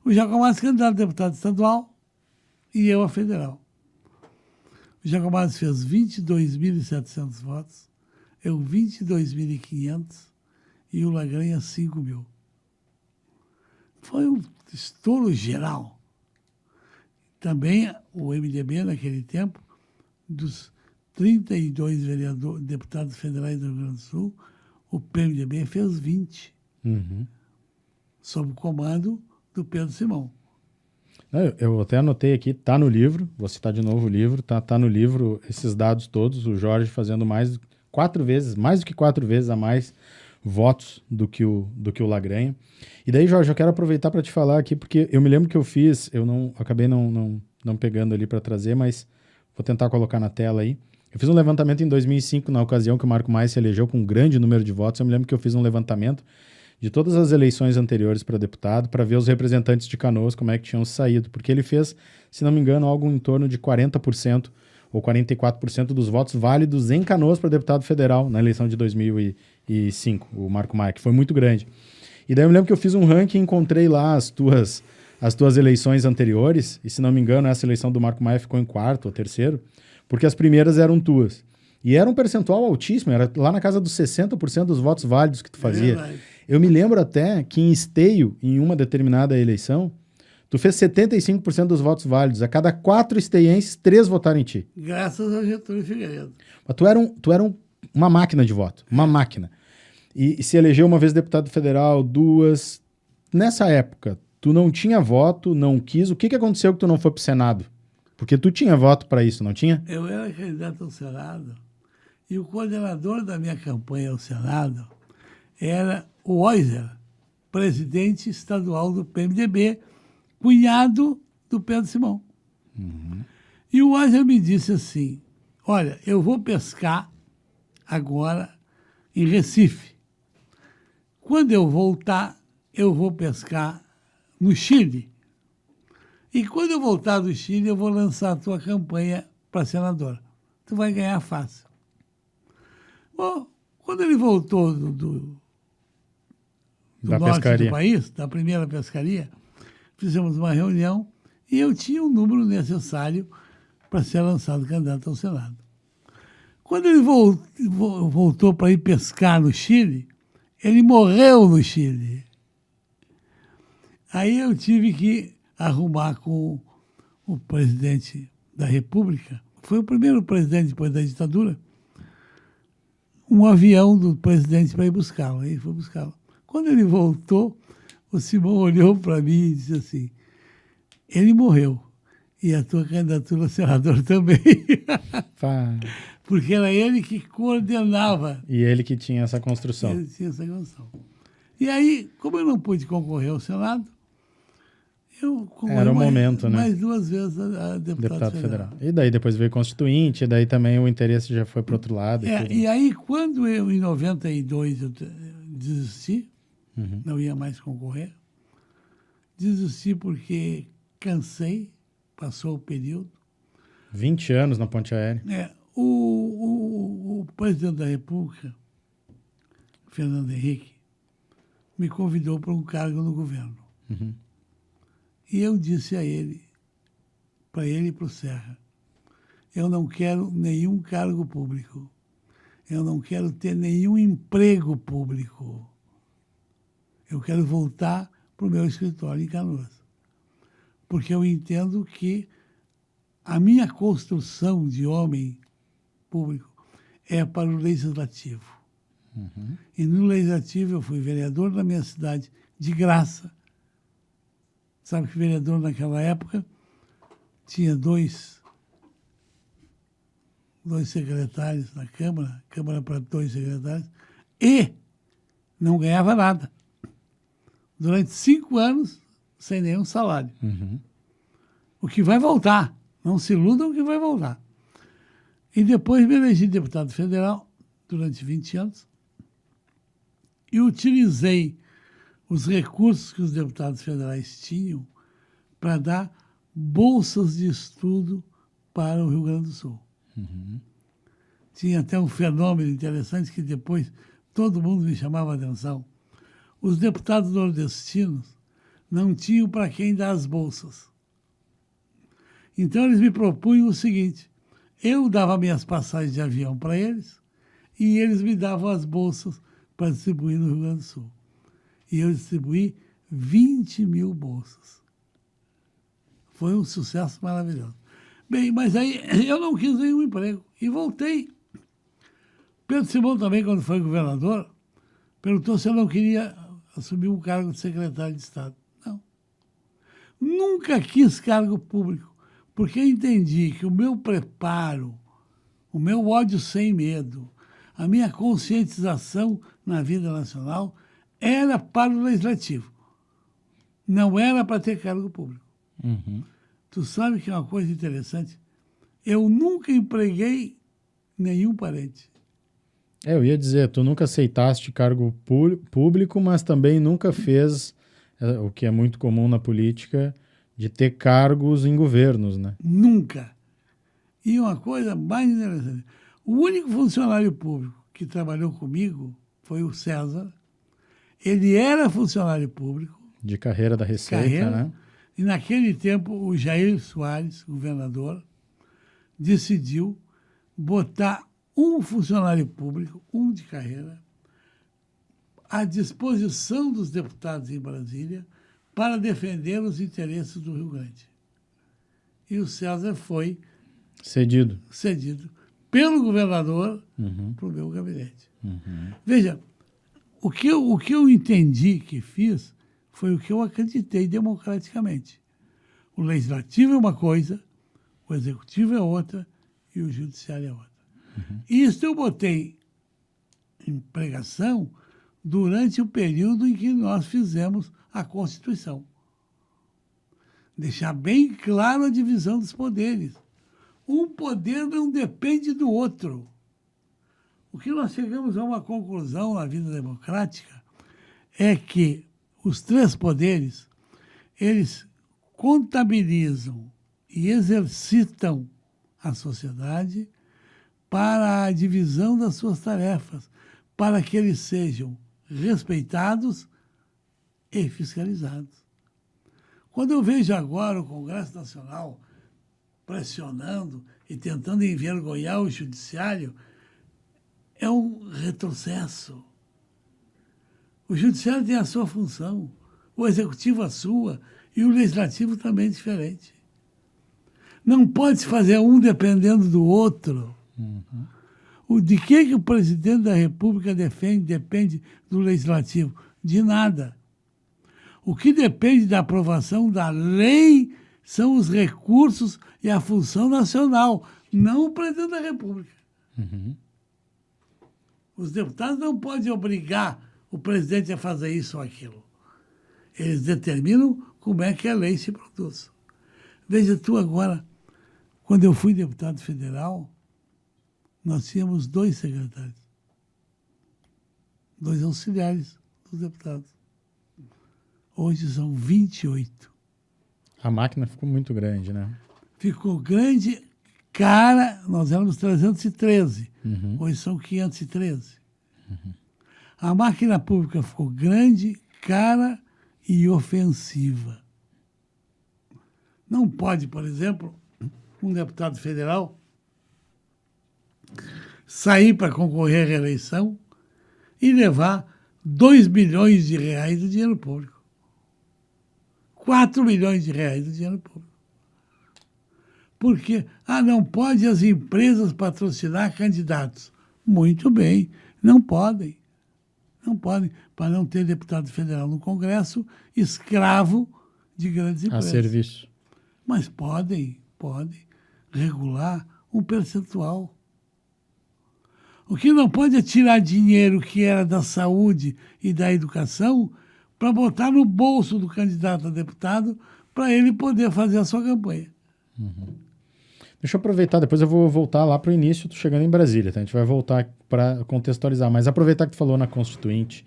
O Jacomazzi candidato a deputado estadual e eu a federal. O Jacomazzi fez 22.700 votos, eu 22.500 e o Lagranha 5.000. Foi um estouro geral. Também o MDB, naquele tempo, dos 32 deputados federais do Rio Grande do Sul, o PMDB fez 20, sob o comando do Pedro Simão. Eu até anotei aqui, está no livro, vou citar de novo o livro, tá no livro esses dados todos, o Jorge fazendo mais do que 4 vezes a mais votos do que o Lagranha. E daí, Jorge, eu quero aproveitar para te falar aqui, porque eu me lembro que eu fiz, acabei não pegando ali para trazer, mas vou tentar colocar na tela aí. Eu fiz um levantamento em 2005, na ocasião que o Marco Maia se elegeu com um grande número de votos. Eu me lembro que eu fiz um levantamento de todas as eleições anteriores para deputado, para ver os representantes de Canoas como é que tinham saído, porque ele fez, se não me engano, algo em torno de 40% ou 44% dos votos válidos em Canoas para deputado federal na eleição de 2005, o Marco Maia, que foi muito grande. E daí eu me lembro que eu fiz um ranking e encontrei lá as tuas eleições anteriores, e se não me engano, essa eleição do Marco Maia ficou em 4º ou 3º, porque as primeiras eram tuas. E era um percentual altíssimo, era lá na casa dos 60% dos votos válidos que tu fazia. Eu me lembro até que em Esteio, em uma determinada eleição, tu fez 75% dos votos válidos. A cada 4 esteienses, 3 votaram em ti. Graças a Getúlio Figueiredo. Mas tu era uma máquina de voto, uma máquina. E se elegeu uma vez deputado federal, 2. Nessa época, tu não tinha voto, não quis. O que aconteceu que tu não foi pro Senado? Porque tu tinha voto para isso, não tinha? Eu era candidato ao Senado e o coordenador da minha campanha ao Senado era o Oiser, presidente estadual do PMDB, cunhado do Pedro Simão. E o Oiser me disse assim, olha, eu vou pescar agora em Recife. Quando eu voltar, eu vou pescar no Chile. E quando eu voltar do Chile, eu vou lançar a tua campanha para senador. Tu vai ganhar fácil. Bom, quando ele voltou do norte pescaria do país, da primeira pescaria, fizemos uma reunião e eu tinha o número necessário para ser lançado candidato ao Senado. Quando ele voltou para ir pescar no Chile, ele morreu no Chile. Aí eu tive que arrumar com o presidente da República, foi o primeiro presidente depois da ditadura, um avião do presidente para ir buscá-lo. Aí foi buscá-lo. Quando ele voltou, o Simão olhou para mim e disse assim, ele morreu. E a tua candidatura a senador também. Porque era ele que coordenava. E ele que tinha essa construção. Ele tinha essa construção. E aí, como eu não pude concorrer ao Senado, Eu concorri Era o momento, né? mais 2 vezes a deputado federal. E daí depois veio constituinte, e daí também o interesse já foi para outro lado. E aí, quando eu, em 92, eu desisti, não ia mais concorrer, desisti porque cansei, passou o período. 20 anos na Ponte Aérea. O presidente da República, Fernando Henrique, me convidou para um cargo no governo. E eu disse a ele, para ele e para o Serra, eu não quero nenhum cargo público. Eu não quero ter nenhum emprego público. Eu quero voltar para o meu escritório em Canoas. Porque eu entendo que a minha construção de homem público é para o legislativo. E no legislativo eu fui vereador da minha cidade de graça. Sabe que vereador naquela época tinha dois secretários na Câmara para 2 secretários, e não ganhava nada. Durante 5 anos, sem nenhum salário. O que vai voltar. Não se iludam que vai voltar. E depois me elegi deputado federal durante 20 anos e utilizei os recursos que os deputados federais tinham para dar bolsas de estudo para o Rio Grande do Sul. Tinha até um fenômeno interessante que depois todo mundo me chamava a atenção. Os deputados nordestinos não tinham para quem dar as bolsas. Então eles me propunham o seguinte, eu dava minhas passagens de avião para eles e eles me davam as bolsas para distribuir no Rio Grande do Sul. E eu distribuí 20 mil bolsas. Foi um sucesso maravilhoso. Bem, mas aí eu não quis nenhum emprego e voltei. Pedro Simão também, quando foi governador, perguntou se eu não queria assumir um cargo de secretário de Estado. Não. Nunca quis cargo público, porque entendi que o meu preparo, o meu ódio sem medo, a minha conscientização na vida nacional era para o legislativo. Não era para ter cargo público. Tu sabe que é uma coisa interessante? Eu nunca empreguei nenhum parente. Eu ia dizer, tu nunca aceitaste cargo público, mas também nunca fez o que é muito comum na política, de ter cargos em governos, né? Nunca. E uma coisa mais interessante, o único funcionário público que trabalhou comigo foi o César. Ele era funcionário público. De carreira da Receita, né? E naquele tempo o Jair Soares, governador, decidiu botar um funcionário público, um de carreira, à disposição dos deputados em Brasília para defender os interesses do Rio Grande. E o César foi cedido pelo governador para o meu gabinete. Veja, o que eu entendi que fiz foi o que eu acreditei democraticamente. O legislativo é uma coisa, o executivo é outra e o judiciário é outra. Isso eu botei em pregação durante o período em que nós fizemos a Constituição. Deixar bem claro a divisão dos poderes. Um poder não depende do outro. O que nós chegamos a uma conclusão na vida democrática é que os 3 poderes, eles contabilizam e exercitam a sociedade para a divisão das suas tarefas, para que eles sejam respeitados e fiscalizados. Quando eu vejo agora o Congresso Nacional pressionando e tentando envergonhar o judiciário, é um retrocesso. O judiciário tem a sua função, o executivo a sua e o legislativo também diferente. Não pode se fazer um dependendo do outro. De que o presidente da República depende do legislativo? De nada. O que depende da aprovação da lei são os recursos e a função nacional, não o presidente da República. Os deputados não podem obrigar o presidente a fazer isso ou aquilo. Eles determinam como é que a lei se produz. Veja tu agora, quando eu fui deputado federal, nós tínhamos 2 secretários, 2 auxiliares dos deputados. Hoje são 28. A máquina ficou muito grande, né? Ficou grande, cara, nós éramos 313, hoje são 513. A máquina pública ficou grande, cara e ofensiva. Não pode, por exemplo, um deputado federal sair para concorrer à reeleição e levar 2 bilhões de reais do dinheiro público. 4 bilhões de reais do dinheiro público. Porque, não pode as empresas patrocinar candidatos. Muito bem, não podem. Não podem, para não ter deputado federal no Congresso escravo de grandes empresas. A serviço. Mas podem regular um percentual. O que não pode é tirar dinheiro que era da saúde e da educação para botar no bolso do candidato a deputado para ele poder fazer a sua campanha. Deixa eu aproveitar, depois eu vou voltar lá para o início, tô chegando em Brasília, tá? A gente vai voltar para contextualizar, mas aproveitar que tu falou na Constituinte,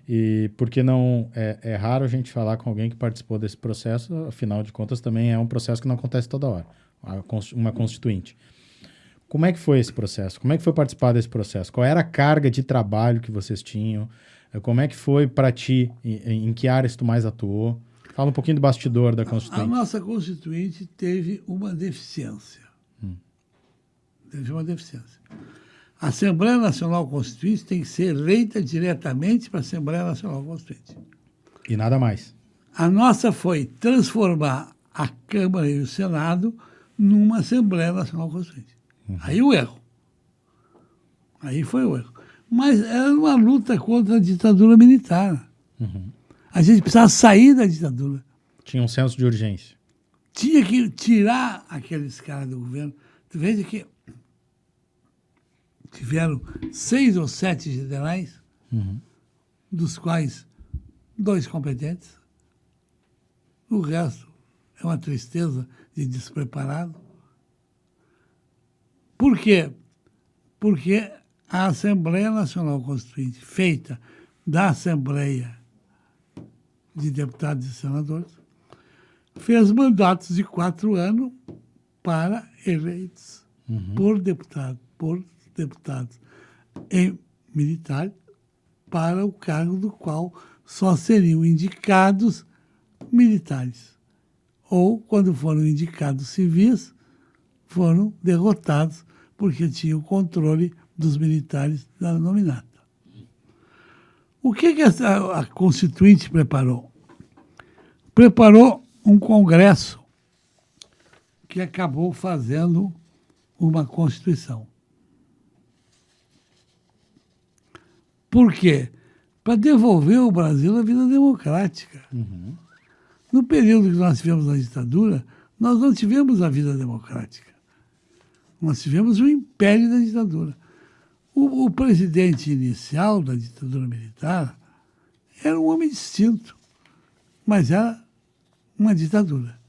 e porque não é raro a gente falar com alguém que participou desse processo, afinal de contas também é um processo que não acontece toda hora, uma Constituinte. Como é que foi esse processo? Como é que foi participar desse processo? Qual era a carga de trabalho que vocês tinham? Como é que foi para ti? Em que áreas tu mais atuou? Fala um pouquinho do bastidor da Constituinte. A nossa Constituinte teve uma deficiência. Teve uma deficiência. A Assembleia Nacional Constituinte tem que ser eleita diretamente para a Assembleia Nacional Constituinte. E nada mais. A nossa foi transformar a Câmara e o Senado numa Assembleia Nacional Constituinte. Aí o erro. Aí foi o erro. Mas era uma luta contra a ditadura militar. A gente precisava sair da ditadura. Tinha um senso de urgência. Tinha que tirar aqueles caras do governo. Tu veja que tiveram 6 ou 7 generais, dos quais 2 competentes. O resto é uma tristeza de despreparado. Por quê? Porque a Assembleia Nacional Constituinte, feita da Assembleia de Deputados e Senadores, fez mandatos de 4 anos para eleitos por deputados e militares para o cargo do qual só seriam indicados militares. Ou, quando foram indicados civis, foram derrotados porque tinham o controle dos militares da nominata. O que a Constituinte preparou? Preparou um congresso que acabou fazendo uma Constituição. Por quê? Para devolver ao Brasil a vida democrática. No período que nós tivemos a ditadura, nós não tivemos a vida democrática. Nós tivemos o império da ditadura. O presidente inicial da ditadura militar era um homem distinto, mas era uma ditadura.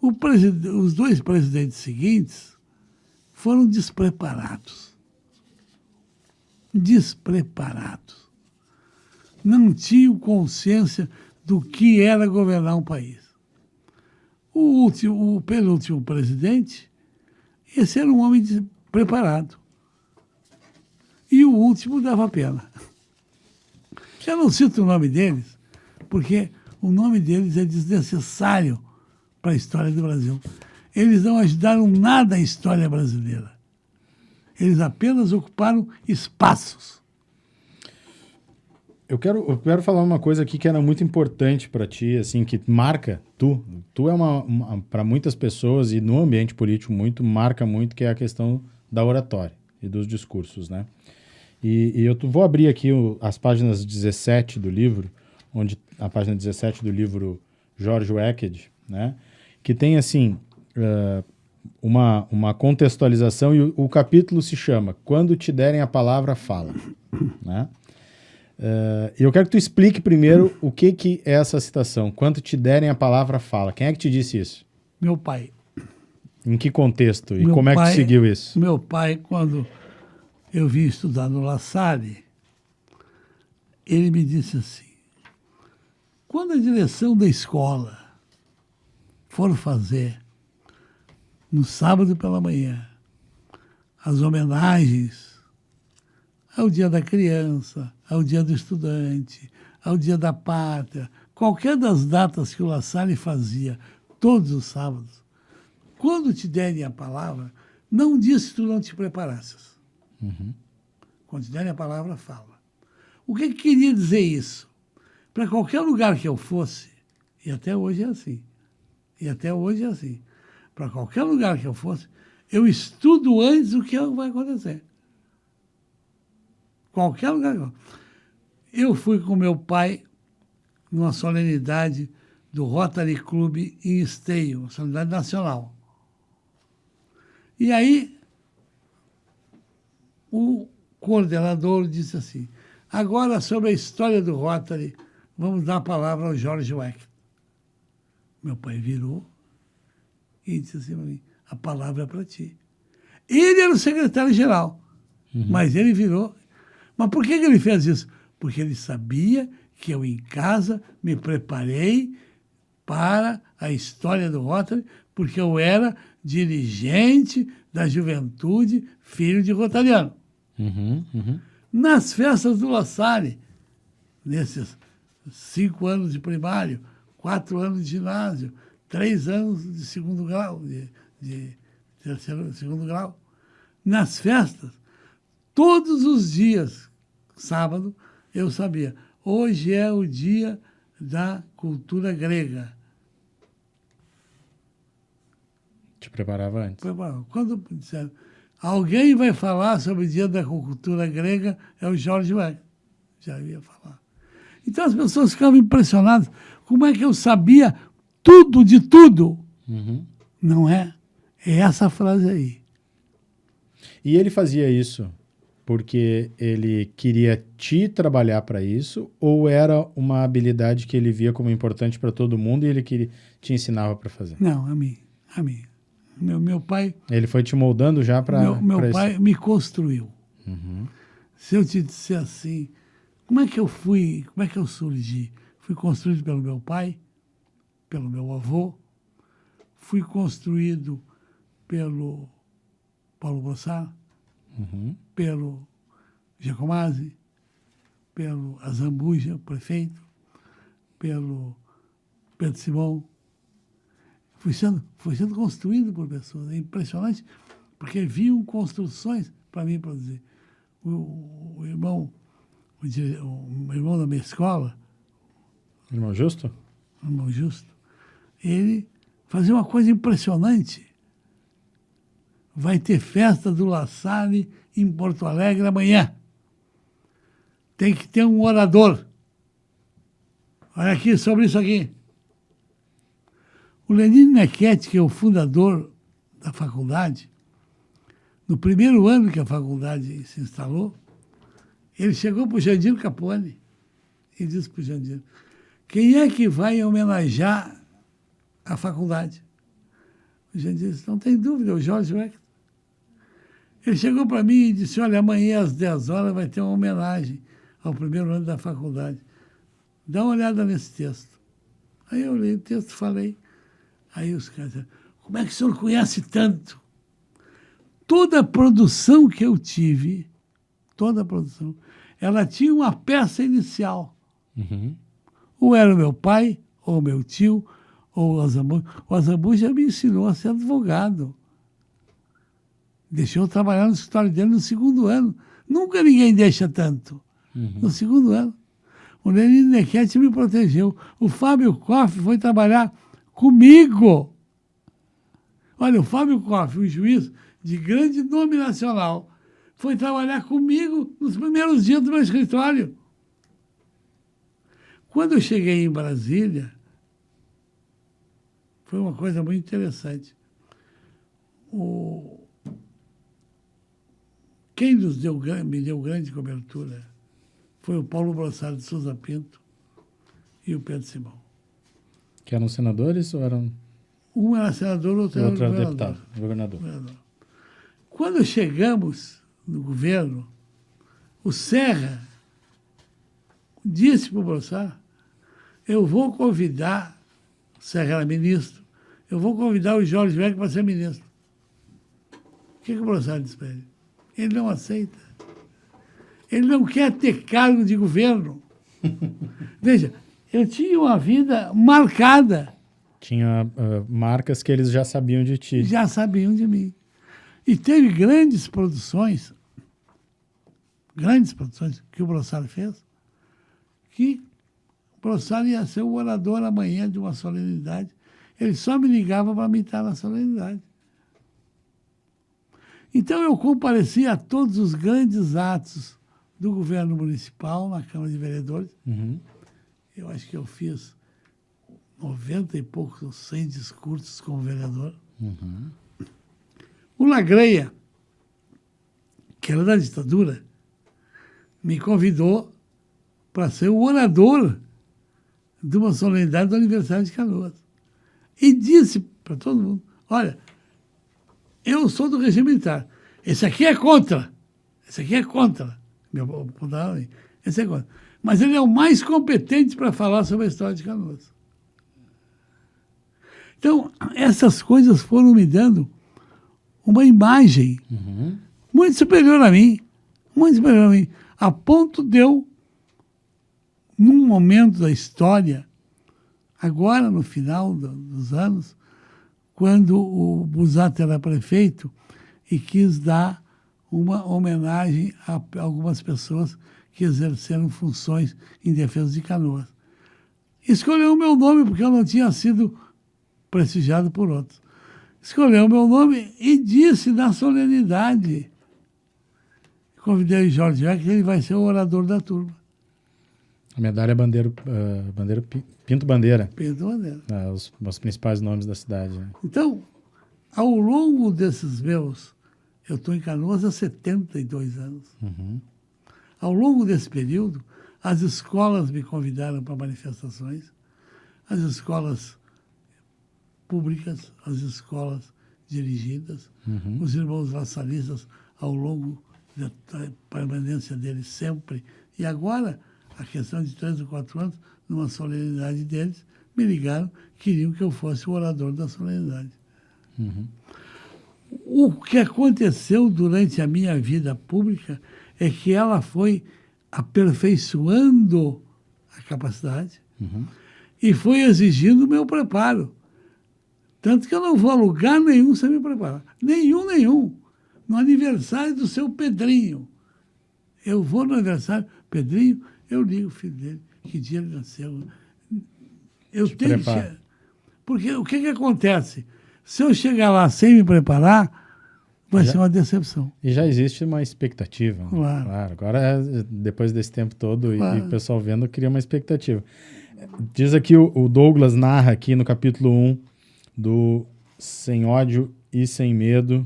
Os 2 presidentes seguintes foram despreparados. Não tinham consciência do que era governar um país. O penúltimo presidente, esse era um homem preparado. E o último dava pena. Eu não cito o nome deles, porque o nome deles é desnecessário para a história do Brasil. Eles não ajudaram nada à história brasileira. Eles apenas ocuparam espaços. Eu quero falar uma coisa aqui que era muito importante para ti, assim, que marca tu é para muitas pessoas e no ambiente político marca muito, que é a questão da oratória e dos discursos, né? E eu vou abrir aqui as páginas 17 do livro, a página 17 do livro George Wecked, né? Que tem, assim, uma contextualização, e o capítulo se chama Quando te derem a palavra, fala, né? E eu quero que tu explique primeiro o que é essa citação. Quanto te derem a palavra, fala. Quem é que te disse isso? Meu pai. Em que contexto? E Meu como é que tu pai- seguiu isso? Meu pai, quando eu vim estudar no La Salle, ele me disse assim, quando a direção da escola for fazer, no sábado pela manhã, as homenagens ao Dia da Criança, ao Dia do Estudante, ao Dia da Pátria, qualquer das datas que o La Salle fazia, todos os sábados, quando te derem a palavra, não diz se tu não te preparasses. Quando te derem a palavra, fala. O que queria dizer isso? Para qualquer lugar que eu fosse, e até hoje é assim, para qualquer lugar que eu fosse, eu estudo antes o que vai acontecer. Qualquer lugar. Eu fui com meu pai numa solenidade do Rotary Club em Esteio, uma solenidade nacional. E aí, o coordenador disse assim, agora sobre a história do Rotary, vamos dar a palavra ao George Weck. Meu pai virou e disse assim para mim, a palavra é para ti. Ele era o secretário-geral, mas ele virou. Mas por que ele fez isso? Porque ele sabia que eu em casa me preparei para a história do Rotary, porque eu era dirigente da juventude, filho de rotariano. Nas festas do La Salle, nesses 5 anos de primário, 4 anos de ginásio, 3 anos de segundo grau, de terceiro, segundo grau, nas festas, todos os dias, sábado, eu sabia, hoje é o dia da cultura grega. Te preparava antes. Quando disseram, alguém vai falar sobre o dia da cultura grega, é o George Weck. Já ia falar. Então as pessoas ficavam impressionadas. Como é que eu sabia tudo de tudo? Não é? É essa frase aí. E ele fazia isso porque ele queria te trabalhar para isso ou era uma habilidade que ele via como importante para todo mundo e ele te ensinava para fazer? Não, a mim. A mim. Meu pai... Ele foi te moldando já para Meu pai me construiu. Uhum. Se eu te disser assim, como é que eu fui, como é que eu surgi? Fui construído pelo meu pai, pelo meu avô, fui construído pelo Paulo Bossar, pelo Giacomazzi, pelo Azambuja, prefeito, pelo Pedro Simão. Fui sendo construído por pessoas. É impressionante, porque viam construções para mim produzir. O irmão da minha escola, Irmão Justo? o irmão Justo, ele fazia uma coisa impressionante. Vai ter festa do La Salle em Porto Alegre amanhã. Tem que ter um orador. Olha aqui, sobre isso aqui. O Lenine Nequete, que é o fundador da faculdade, no primeiro ano que a faculdade se instalou, ele chegou para o Jandiro Capone e disse para o Jandiro, quem é que vai homenagear a faculdade? O Jandiro disse, não tem dúvida, é o George Weck. Ele chegou para mim e disse, olha, amanhã às 10 horas vai ter uma homenagem ao primeiro ano da faculdade. Dá uma olhada nesse texto. Aí eu li o texto e falei. Aí os caras disseram, como é que o senhor conhece tanto? Toda a produção que eu tive, toda a produção, ela tinha uma peça inicial. Ou era o meu pai, ou o meu tio, ou o Azambuja. O Azambuja me ensinou a ser advogado. Deixou eu trabalhar no escritório dele no segundo ano. Nunca ninguém deixa tanto. No segundo ano. O Lenine Nequete me protegeu. O Fábio Koff foi trabalhar comigo. Olha, o Fábio Koff, um juiz de grande nome nacional, foi trabalhar comigo nos primeiros dias do meu escritório. Quando eu cheguei em Brasília, foi uma coisa muito interessante. Quem me deu grande cobertura foi o Paulo Brossard de Souza Pinto e o Pedro Simão. Que eram senadores ou eram... Um era senador, outro era deputado, governador. Quando chegamos no governo, o Serra disse para o Brossard, eu vou convidar, o Serra era ministro, eu vou convidar o Jorge Weck para ser ministro. O que o Brossard disse para ele? Ele não aceita. Ele não quer ter cargo de governo. Veja, eu tinha uma vida marcada. Tinha marcas que eles já sabiam de ti. Já sabiam de mim. E teve grandes produções que o Brossard fez, que o Brossard ia ser o orador amanhã de uma solenidade. Ele só me ligava para me estar na solenidade. Então eu compareci a todos os grandes atos do governo municipal na Câmara de Vereadores. Uhum. Eu acho que eu fiz 90 e poucos, 100 discursos como vereador. Uhum. O Lagreia, que era da ditadura, me convidou para ser o orador de uma solenidade do aniversário de Canoas. E disse para todo mundo, olha, eu sou do regime militar, esse aqui é contra, esse aqui é contra. Esse é contra. Mas ele é o mais competente para falar sobre a história de Canoas. Então, essas coisas foram me dando uma imagem muito superior a mim, a ponto de eu, num momento da história, agora no final dos anos, quando o Busato era prefeito e quis dar uma homenagem a algumas pessoas que exerceram funções em defesa de Canoas. Escolheu o meu nome porque eu não tinha sido prestigiado por outros. Escolheu o meu nome e disse na solenidade, convidei o Jorge Weck, que ele vai ser o orador da turma. A medalha Pinto Bandeira. Pinto Bandeira. Os principais nomes da cidade. Né? Então, ao longo desses eu estou em Canoas há 72 anos. Uhum. Ao longo desse período, as escolas me convidaram para manifestações, as escolas públicas, as escolas dirigidas, os irmãos laçalistas ao longo da permanência deles sempre. E agora, a questão de 3 ou 4 anos, numa solenidade deles, me ligaram, queriam que eu fosse o orador da solenidade. Uhum. O que aconteceu durante a minha vida pública é que ela foi aperfeiçoando a capacidade e foi exigindo o meu preparo. Tanto que eu não vou a lugar nenhum sem me preparar. Nenhum. No aniversário do seu Pedrinho. Eu vou no aniversário, Pedrinho, eu ligo o filho dele, que dia ele nasceu. Eu tenho que... Porque o que acontece? Se eu chegar lá sem me preparar, vai ser uma decepção. E já existe uma expectativa. Né? Claro. Agora, depois desse tempo todo, e o pessoal vendo, cria uma expectativa. Diz aqui, o Douglas narra aqui no capítulo 1 do Sem Ódio e Sem Medo,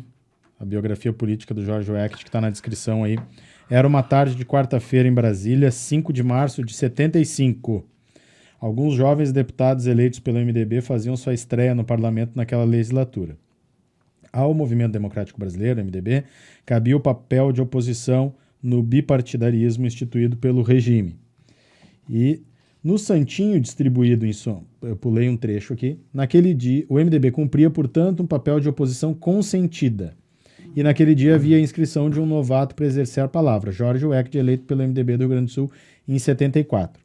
a biografia política do Jorge Weck, que está na descrição aí. Era uma tarde de quarta-feira em Brasília, 5 de março de 75. Alguns jovens deputados eleitos pelo MDB faziam sua estreia no parlamento naquela legislatura. Ao Movimento Democrático Brasileiro, MDB, cabia o papel de oposição no bipartidarismo instituído pelo regime. E no santinho distribuído em som, eu pulei um trecho aqui, naquele dia o MDB cumpria, portanto, um papel de oposição consentida. E naquele dia havia a inscrição de um novato para exercer a palavra, Jorge Weck, eleito pelo MDB do Rio Grande do Sul em 74.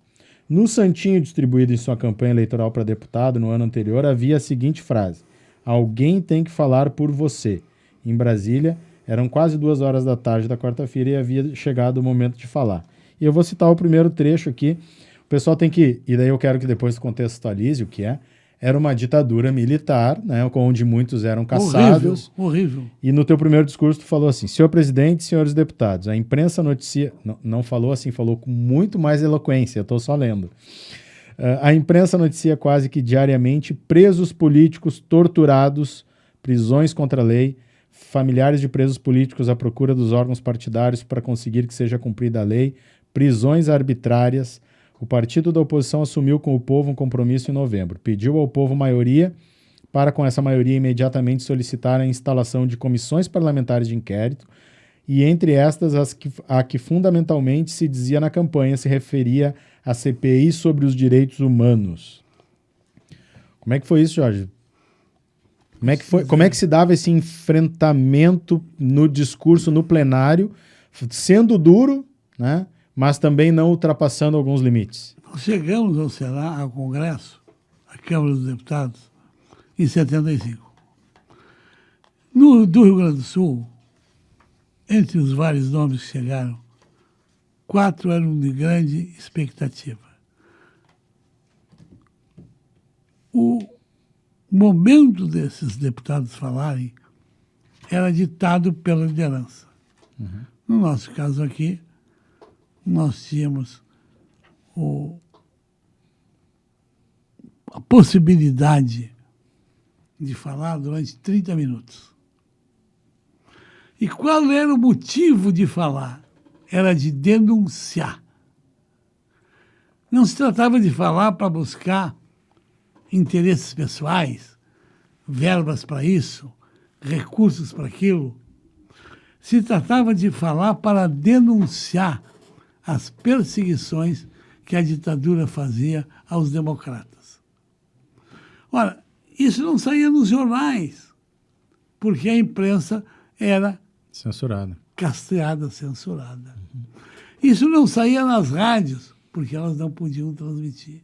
No santinho distribuído em sua campanha eleitoral para deputado no ano anterior, havia a seguinte frase: alguém tem que falar por você. Em Brasília, eram quase 2 horas da tarde da quarta-feira e havia chegado o momento de falar. E eu vou citar o primeiro trecho aqui. O pessoal tem que... E daí eu quero que depois contextualize o que é. Era uma ditadura militar, né, onde muitos eram caçados. Horrível. E no teu primeiro discurso tu falou assim: senhor presidente, senhores deputados, a imprensa noticia... Não falou assim, falou com muito mais eloquência, eu estou só lendo. A imprensa noticia quase que diariamente presos políticos torturados, prisões contra a lei, familiares de presos políticos à procura dos órgãos partidários para conseguir que seja cumprida a lei, prisões arbitrárias, o partido da oposição assumiu com o povo um compromisso em novembro. Pediu ao povo maioria para, com essa maioria, imediatamente solicitar a instalação de comissões parlamentares de inquérito e, entre estas, a que fundamentalmente se dizia na campanha se referia à CPI sobre os direitos humanos. Como é que foi isso, Jorge? Como é que se dava esse enfrentamento no discurso, no plenário, sendo duro, né, mas também não ultrapassando alguns limites? Nós chegamos ao Senado, ao Congresso, à Câmara dos Deputados, em 75. Do Rio Grande do Sul, entre os vários nomes que chegaram, 4 eram de grande expectativa. O momento desses deputados falarem era ditado pela liderança. Uhum. No nosso caso aqui, nós tínhamos a possibilidade de falar durante 30 minutos. E qual era o motivo de falar? Era de denunciar. Não se tratava de falar para buscar interesses pessoais, verbas para isso, recursos para aquilo. Se tratava de falar para denunciar as perseguições que a ditadura fazia aos democratas. Ora, isso não saía nos jornais, porque a imprensa era censurada, castrada, censurada. Isso não saía nas rádios, porque elas não podiam transmitir.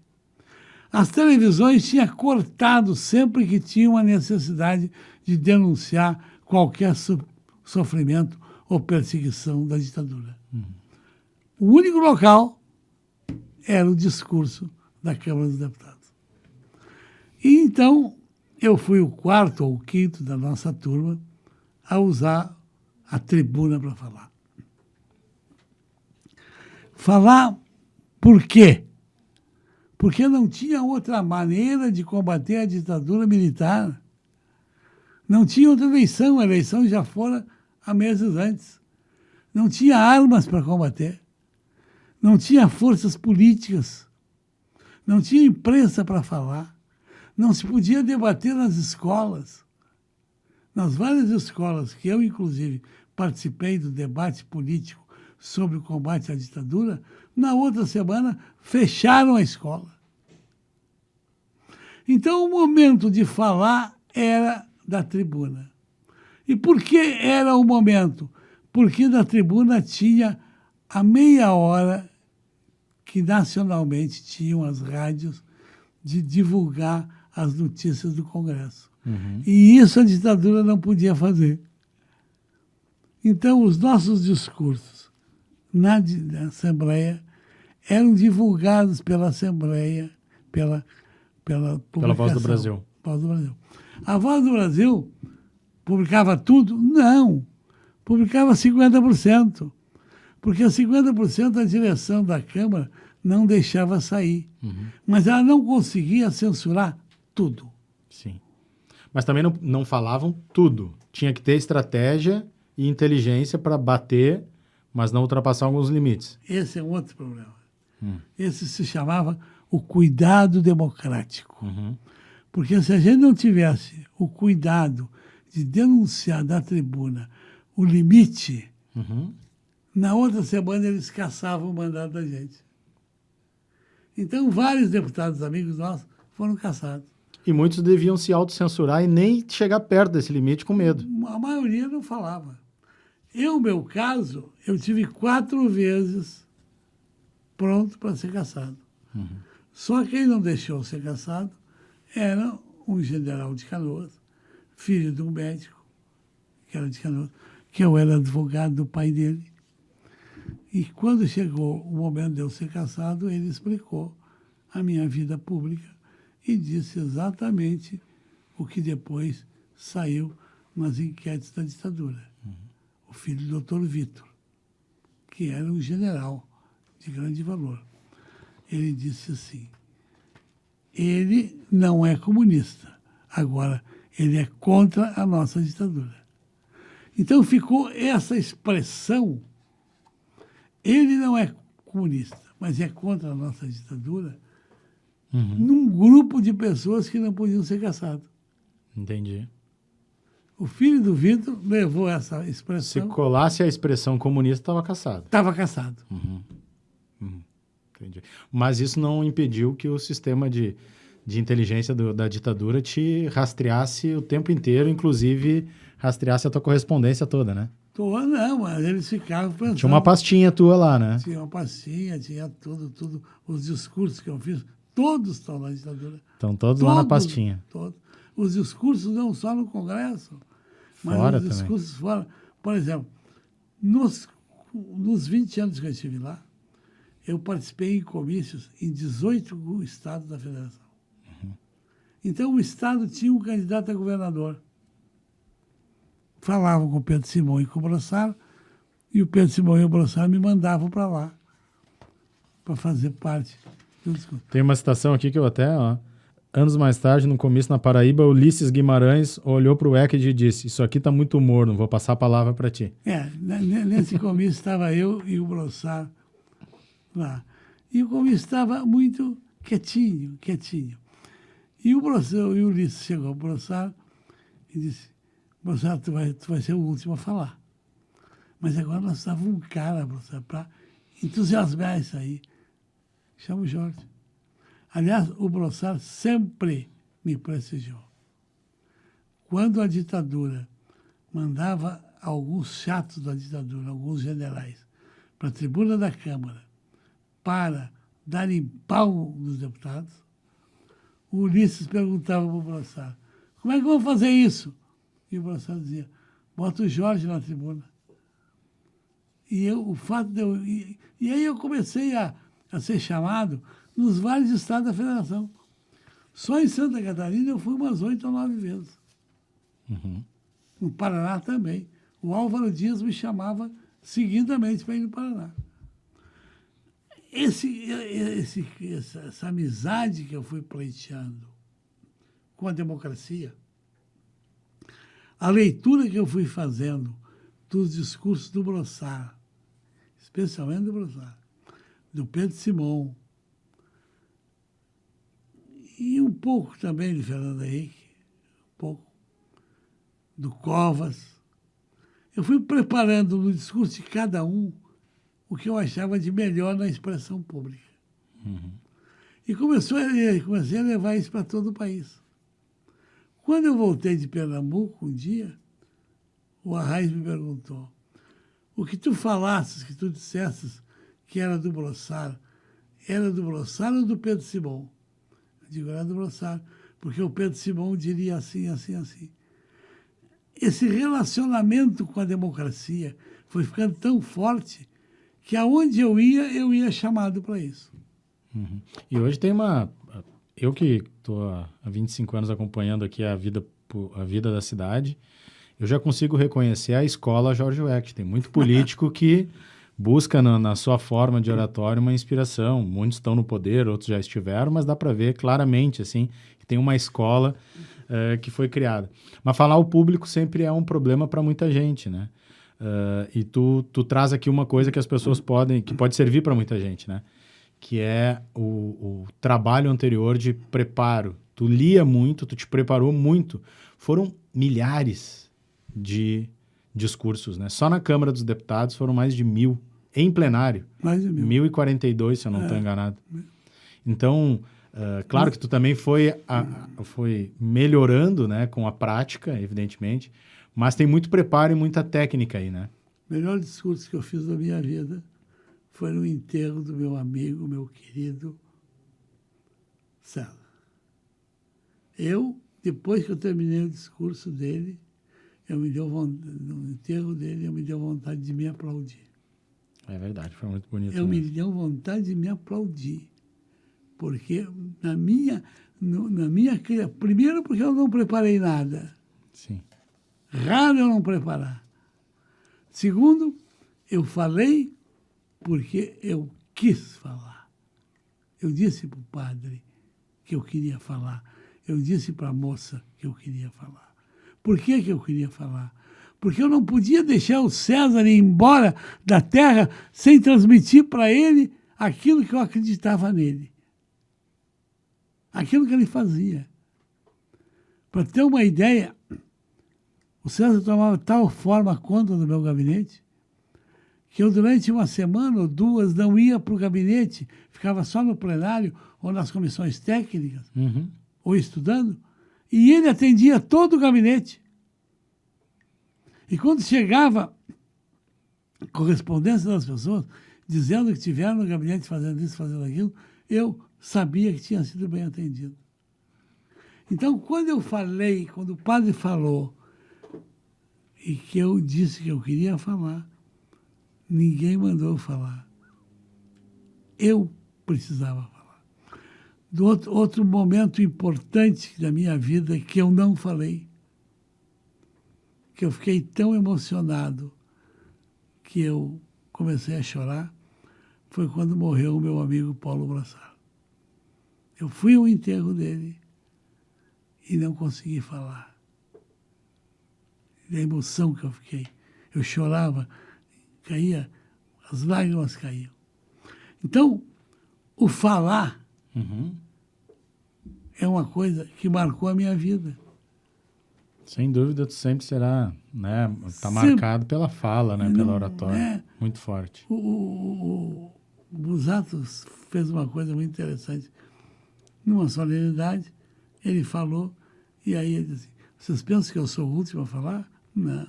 As televisões tinham cortado sempre que tinham a necessidade de denunciar qualquer sofrimento ou perseguição da ditadura. O único local era o discurso da Câmara dos Deputados. E então eu fui o 4º ou 5º da nossa turma a usar a tribuna para falar. Falar por quê? Porque não tinha outra maneira de combater a ditadura militar. Não tinha outra eleição, a eleição já fora há meses antes. Não tinha armas para combater. Não tinha forças políticas. Não tinha imprensa para falar. Não se podia debater nas escolas. Nas várias escolas que eu, inclusive, participei do debate político sobre o combate à ditadura, na outra semana fecharam a escola. Então, o momento de falar era da tribuna. E por que era o momento? Porque da tribuna tinha a meia hora que nacionalmente tinham as rádios de divulgar as notícias do Congresso. Uhum. E isso a ditadura não podia fazer. Então, os nossos discursos na Assembleia eram divulgados pela Assembleia, pela Voz do Brasil. Voz do Brasil. A Voz do Brasil publicava tudo? Não. Publicava 50%. Porque 50% a direção da Câmara não deixava sair. Uhum. Mas ela não conseguia censurar tudo. Sim. Mas também não falavam tudo. Tinha que ter estratégia e inteligência para bater, mas não ultrapassar alguns limites. Esse é um outro problema. Esse se chamava o cuidado democrático. Uhum. Porque se a gente não tivesse o cuidado de denunciar da tribuna o limite, Uhum. na outra semana eles caçavam o mandato da gente. Então, vários deputados amigos nossos foram caçados. E muitos deviam se autocensurar e nem chegar perto desse limite com medo. A maioria não falava. Meu caso, eu tive 4 vezes pronto para ser caçado. Uhum. Só quem não deixou ser caçado era um general de Canoas, filho de um médico, que era de Canoas, que eu era advogado do pai dele. E quando chegou o momento de eu ser caçado, ele explicou a minha vida pública e disse exatamente o que depois saiu nas enquetes da ditadura. O filho do Dr. Vitor, que era um general de grande valor. Ele disse assim, ele não é comunista, agora ele é contra a nossa ditadura. Então ficou essa expressão, ele não é comunista, mas é contra a nossa ditadura, Uhum. num grupo de pessoas que não podiam ser caçados. Entendi. O filho do Vitor levou essa Se expressão, colasse a expressão comunista, estava caçado. estava caçado. Entendi. Mas isso não impediu que o sistema de inteligência da ditadura te rastreasse o tempo inteiro, inclusive rastreasse a tua correspondência toda, né? Não, mas eles ficavam pensando. Tinha uma pastinha tua lá, né? Tinha uma pastinha, tinha tudo. Os discursos que eu fiz, todos estão na ditadura. Estão todos lá na pastinha. Todos. Os discursos não só no Congresso, mas Fora os também. discursos fora. Por exemplo, nos 20 anos que eu estive lá, eu participei em comícios em 18 estados da federação. Então, o estado tinha um candidato a governador. Falavam com o Pedro Simão e com o Brossard, e o Pedro Simão e o Brossard me mandavam para lá, para fazer parte do discurso. Tem uma citação aqui que eu até, anos mais tarde, no comício na Paraíba, Ulisses Guimarães olhou para o Eckerd e disse: "Isso aqui está muito morno, vou passar a palavra para ti." Nesse comício estava eu e o Brossard lá. E o comício estava muito quietinho. E o Ulisses chegou ao Brossard e disse: "Brossard, tu vai ser o último a falar. Mas agora nós estávamos um cara, Brossard, para entusiasmar isso aí. Chama o Jorge." Aliás, o Brossard sempre me prestigiou. Quando a ditadura mandava alguns chatos da ditadura, alguns generais, para a tribuna da Câmara para darem pau nos deputados, o Ulisses perguntava para o Brossard: "Como é que vão fazer isso?" E o Brossard dizia: "Bota o Jorge na tribuna." E aí eu comecei a ser chamado nos vários estados da federação. Só em Santa Catarina eu fui umas 8 ou 9 vezes. No Paraná também. O Álvaro Dias me chamava seguidamente para ir no Paraná. Essa amizade que eu fui pleiteando com a democracia, a leitura que eu fui fazendo dos discursos do Brossard, especialmente do Brossard, do Pedro Simão, e um pouco também de Fernando Henrique, um pouco do Covas, eu fui preparando no discurso de cada um o que eu achava de melhor na expressão pública. E comecei a levar isso para todo o país. Quando eu voltei de Pernambuco um dia, o Arraes me perguntou: "O que tu falasses, que tu dissesses que era do Brossard ou do Pedro Simão?" Eu digo: "Era do Brossard, porque o Pedro Simão diria assim, assim, assim." Esse relacionamento com a democracia foi ficando tão forte que aonde eu ia chamado para isso. E hoje tem eu que estou há 25 anos acompanhando aqui a vida da cidade, eu já consigo reconhecer a escola Jorge Wecht. Tem muito político que busca na sua forma de oratório uma inspiração. Muitos estão no poder, outros já estiveram, mas dá para ver claramente assim, que tem uma escola que foi criada. Mas falar ao público sempre é um problema para muita gente, né? E tu traz aqui uma coisa que as pessoas que pode servir para muita gente, né? Que é o trabalho anterior de preparo. Tu lia muito, tu te preparou muito. Foram milhares de discursos, né? Só na Câmara dos Deputados foram mais de 1.000, em plenário. Mais de 1.000. 1.042, se eu não estou enganado. Então, claro que tu também foi melhorando, né, com a prática, evidentemente, mas tem muito preparo e muita técnica aí, né? O melhor discurso que eu fiz na minha vida foi no enterro do meu amigo, meu querido César. Depois que eu terminei o discurso dele, no enterro dele, eu me deu vontade de me aplaudir. É verdade, foi muito bonito. Me deu vontade de me aplaudir. Porque primeiro porque eu não preparei nada. Sim. Raro eu não preparar. Segundo, eu falei porque eu quis falar. Eu disse para o padre que eu queria falar. Eu disse para a moça que eu queria falar. Por que eu queria falar? Porque eu não podia deixar o César ir embora da terra sem transmitir para ele aquilo que eu acreditava nele. Aquilo que ele fazia. Para ter uma ideia, o César tomava tal forma conta do meu gabinete que eu, durante uma semana ou duas, não ia para o gabinete, ficava só no plenário ou nas comissões técnicas, ou estudando, e ele atendia todo o gabinete. E quando chegava correspondência das pessoas, dizendo que tiveram no gabinete fazendo isso, fazendo aquilo, eu sabia que tinha sido bem atendido. Então, quando o padre falou, e que eu disse que eu queria falar, ninguém mandou eu falar. Eu precisava falar. Outro momento importante da minha vida que eu não falei, que eu fiquei tão emocionado que eu comecei a chorar, foi quando morreu o meu amigo Paulo Braçar. Eu fui ao enterro dele e não consegui falar. E a emoção que eu fiquei. Eu chorava, as lágrimas caíam. Então, o falar é uma coisa que marcou a minha vida. Sem dúvida, tu sempre será, né? Está marcado pela fala, né? Pela oratória. Muito forte. O Busato fez uma coisa muito interessante. Numa solenidade, ele falou, e aí ele disse, vocês pensam que eu sou o último a falar? Não.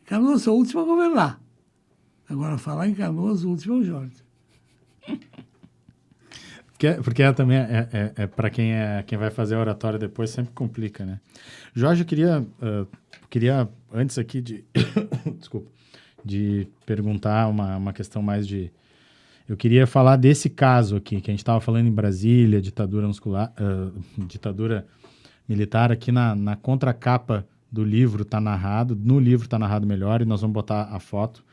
Canoas, sou o último a governar. Agora, falar em Canoas, o último é o Jorge. Porque também para quem vai fazer a oratória depois, sempre complica, né? Jorge, eu queria antes aqui desculpa, de perguntar uma questão mais de... Eu queria falar desse caso aqui, que a gente estava falando em Brasília, ditadura militar, aqui na contracapa do livro está narrado, no livro está narrado melhor, e nós vamos botar a foto,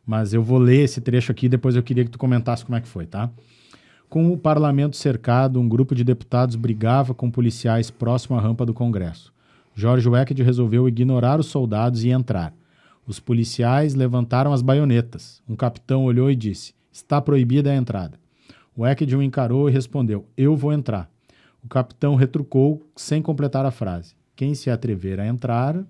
mas eu vou ler esse trecho aqui, depois eu queria que tu comentasse como é que foi, tá? Com o parlamento cercado, um grupo de deputados brigava com policiais próximo à rampa do Congresso. Jorge Wecked resolveu ignorar os soldados e entrar. Os policiais levantaram as baionetas. Um capitão olhou e disse, está proibida a entrada. Wecked o encarou e respondeu, eu vou entrar. O capitão retrucou sem completar a frase. Quem se atrever a entrar...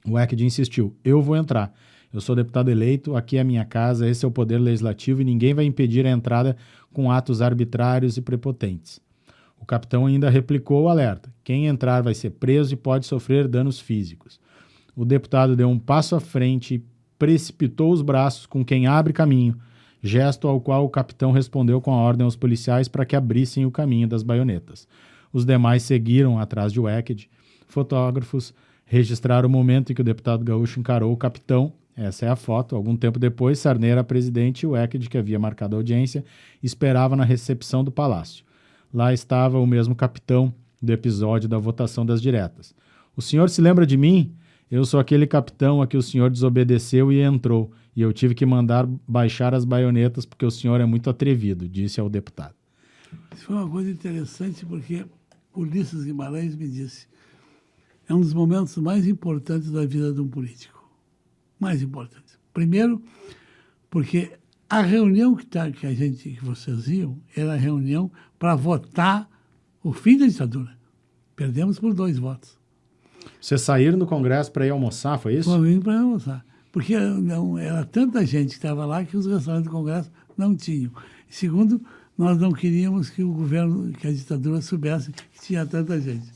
Wecked insistiu, eu vou entrar. Eu sou deputado eleito, aqui é a minha casa, esse é o poder legislativo e ninguém vai impedir a entrada com atos arbitrários e prepotentes. O capitão ainda replicou o alerta. Quem entrar vai ser preso e pode sofrer danos físicos. O deputado deu um passo à frente e precipitou os braços com quem abre caminho, gesto ao qual o capitão respondeu com a ordem aos policiais para que abrissem o caminho das baionetas. Os demais seguiram atrás de Wecked. Fotógrafos registraram o momento em que o deputado gaúcho encarou o capitão. Essa é a foto. Algum tempo depois, Sarney, presidente, e Wecked, que havia marcado a audiência, esperava na recepção do palácio. Lá estava o mesmo capitão do episódio da votação das diretas. O senhor se lembra de mim? Eu sou aquele capitão a que o senhor desobedeceu e entrou, e eu tive que mandar baixar as baionetas porque o senhor é muito atrevido, disse ao deputado. Isso foi uma coisa interessante porque Ulisses Guimarães me disse, é um dos momentos mais importantes da vida de um político. Mais importante. Primeiro, porque a reunião que vocês iam era a reunião para votar o fim da ditadura. Perdemos por 2 votos. Vocês saíram do Congresso para ir almoçar, foi isso? Foi para ir almoçar. Porque era tanta gente que estava lá que os restaurantes do Congresso não tinham. E segundo, nós não queríamos que o governo, que a ditadura soubesse que tinha tanta gente.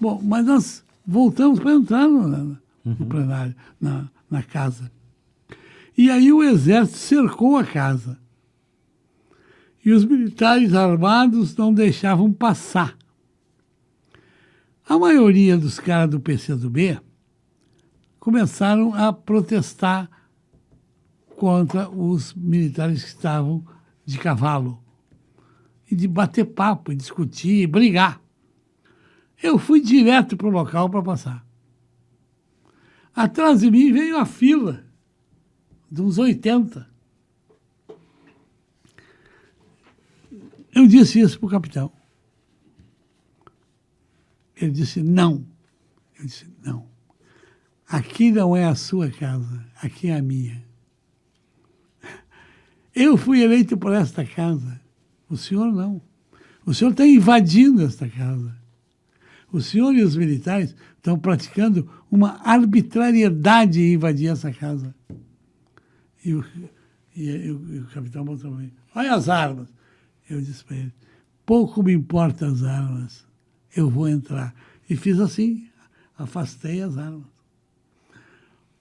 Bom, mas nós voltamos para entrar no plenário, na casa. E aí o exército cercou a casa. E os militares armados não deixavam passar. A maioria dos caras do PCdoB começaram a protestar contra os militares que estavam de cavalo. E de bater papo, e discutir, e brigar. Eu fui direto para o local para passar. Atrás de mim veio a fila de uns 80. Eu disse isso para o capitão. Ele disse, não. Eu disse, não. Aqui não é a sua casa, aqui é a minha. Eu fui eleito por esta casa. O senhor não. O senhor está invadindo esta casa. O senhor e os militares estão praticando uma arbitrariedade em invadir essa casa. E o capitão botou para mim, olha as armas. Eu disse para ele, pouco me importam as armas, eu vou entrar. E fiz assim, afastei as armas.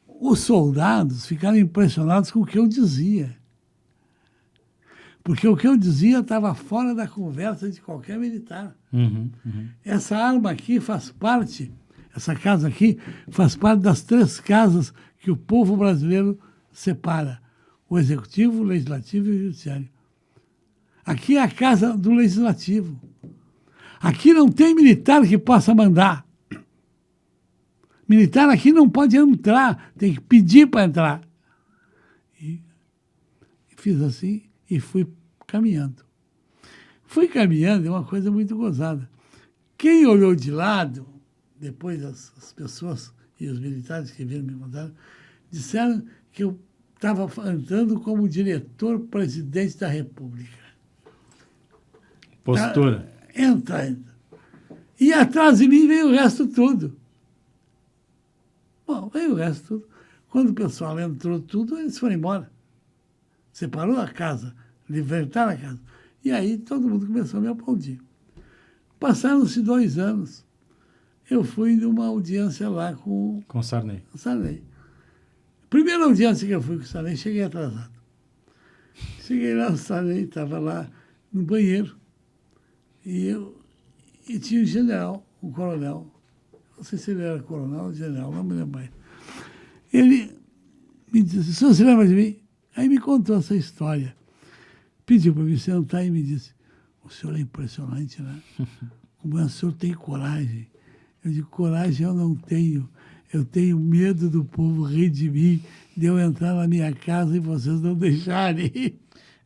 Os soldados ficaram impressionados com o que eu dizia. Porque o que eu dizia estava fora da conversa de qualquer militar. Essa arma aqui faz parte, essa casa aqui, faz parte das 3 casas que o povo brasileiro separa. O Executivo, o Legislativo e o Judiciário. Aqui é a casa do Legislativo. Aqui não tem militar que possa mandar. Militar aqui não pode entrar, tem que pedir para entrar. E fiz assim e fui caminhando. Fui caminhando, é uma coisa muito gozada. Quem olhou de lado, depois as pessoas e os militares que viram me contar, disseram que eu estava andando como diretor-presidente da República. Postura. Entra. E atrás de mim veio o resto tudo. Bom, veio o resto tudo. Quando o pessoal entrou tudo, eles foram embora. Separou a casa, libertaram a casa. E aí todo mundo começou a me aplaudir. Passaram-se 2 anos. Eu fui numa audiência lá com Sarney. Sarney. Primeira audiência que eu fui com o Sarney, cheguei atrasado. Cheguei lá, o Sarney estava lá no banheiro. E tinha um general, um coronel. Não sei se ele era coronel ou general, não me lembro mais. Ele me disse, o senhor se lembra de mim? Aí me contou essa história. Pediu para me sentar e me disse, o senhor é impressionante, né? Como o senhor tem coragem. Eu digo, coragem eu não tenho. Eu tenho medo do povo rir de mim, de eu entrar na minha casa e vocês não deixarem.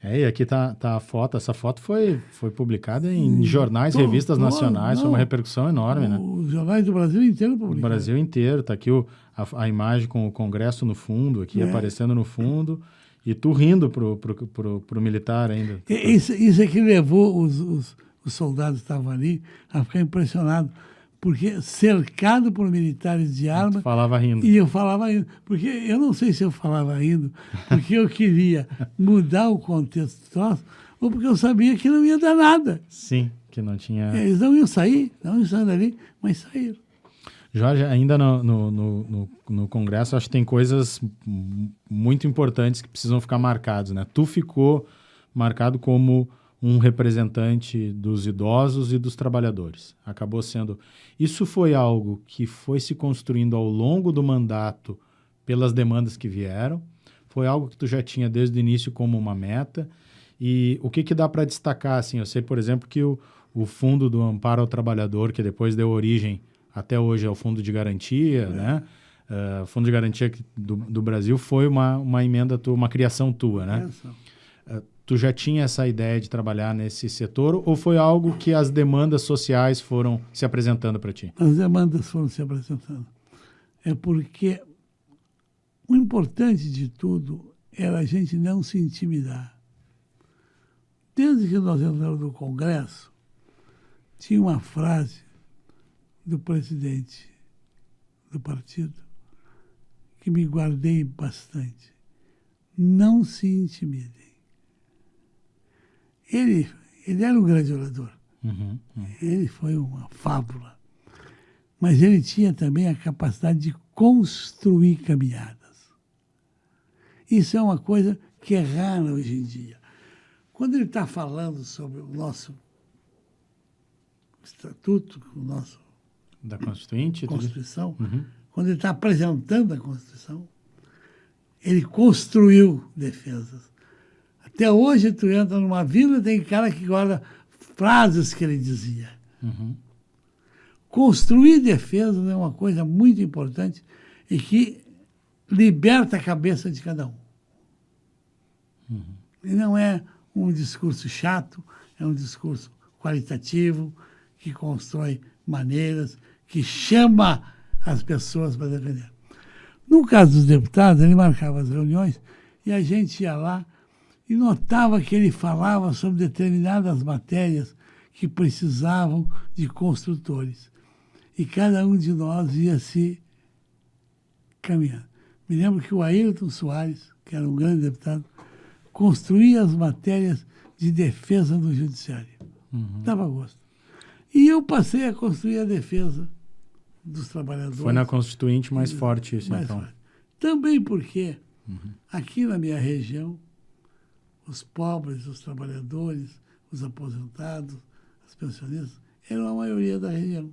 E aqui tá a foto. Essa foto foi publicada em jornais, revistas nacionais. Foi uma repercussão enorme, né? Os jornais do Brasil inteiro publicaram. O Brasil inteiro. Tá aqui a imagem com o Congresso no fundo, aqui aparecendo no fundo. E tu rindo pro militar ainda. Isso é que levou os soldados que estavam ali a ficar impressionados. Porque cercado por militares de arma... Falava rindo. E eu falava rindo. Porque eu não sei se eu falava rindo, porque eu queria mudar o contexto do troço, ou porque eu sabia que não ia dar nada. Sim, que não tinha... Eles não iam sair dali, mas saíram. Jorge, ainda no Congresso, acho que tem coisas muito importantes que precisam ficar marcadas, né? Tu ficou marcado como um representante dos idosos e dos trabalhadores. Acabou sendo... Isso foi algo que foi se construindo ao longo do mandato pelas demandas que vieram. Foi algo que tu já tinha desde o início como uma meta. E o que dá para destacar? Assim, eu sei, por exemplo, que o Fundo do Amparo ao Trabalhador, que depois deu origem até hoje ao Fundo de Garantia, né? O Fundo de Garantia do Brasil foi uma emenda tua, uma criação tua, né? Tu já tinha essa ideia de trabalhar nesse setor ou foi algo que as demandas sociais foram se apresentando para ti? As demandas foram se apresentando. É porque o importante de tudo era a gente não se intimidar. Desde que nós entramos no Congresso, tinha uma frase do presidente do partido que me guardei bastante. Não se intimidem. Ele era um grande orador. Ele foi uma fábula. Mas ele tinha também a capacidade de construir caminhadas. Isso é uma coisa que é rara hoje em dia. Quando ele está falando sobre o nosso estatuto, o nosso da Constituinte, Constituição, quando ele está apresentando a Constituição, ele construiu defesas. Até hoje, tu entra numa vila, tem cara que guarda frases que ele dizia. Construir defesas é uma coisa muito importante e que liberta a cabeça de cada um. E não é um discurso chato, é um discurso qualitativo, que constrói maneiras, que chama as pessoas para defender. No caso dos deputados, ele marcava as reuniões e a gente ia lá e notava que ele falava sobre determinadas matérias que precisavam de construtores. E cada um de nós ia se caminhando. Me lembro que o Ayrton Soares, que era um grande deputado, construía as matérias de defesa do judiciário. Dava gosto. E eu passei a construir a defesa dos trabalhadores. Foi na Constituinte mais forte isso, mais então. forte. Também porque aqui na minha região, os pobres, os trabalhadores, os aposentados, os pensionistas, eram a maioria da região.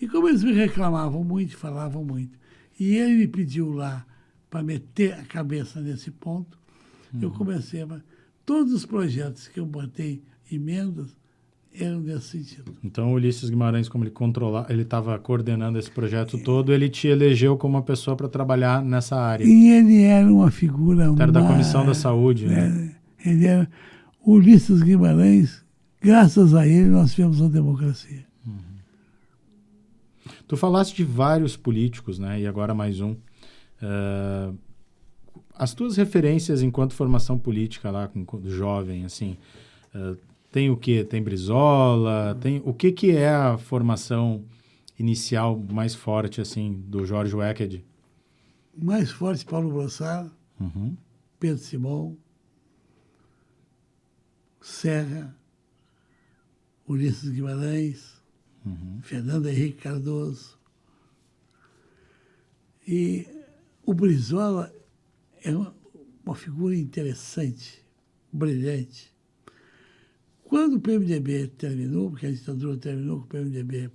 E como eles me reclamavam muito, falavam muito, e ele me pediu lá para meter a cabeça nesse ponto, eu comecei a... Todos os projetos que eu botei emendas eram nesse sentido. Então, o Ulisses Guimarães, como ele estava coordenando esse projeto todo, ele te elegeu como uma pessoa para trabalhar nessa área. E ele era uma figura... Era da Comissão da Saúde, né? Ele era Ulisses Guimarães. Graças a ele, nós tivemos uma democracia. Tu falaste de vários políticos, né? E agora mais um. As tuas referências enquanto formação política lá, com jovem, assim, tem o quê? Tem Brizola? Tem... O que é a formação inicial mais forte, assim, do Jorge Wecked? Mais forte, Paulo Brossard, Pedro Simão, Serra, Ulisses Guimarães, Fernando Henrique Cardoso. E o Brizola é uma figura interessante, brilhante. Quando o PMDB terminou, porque a ditadura terminou com o PMDB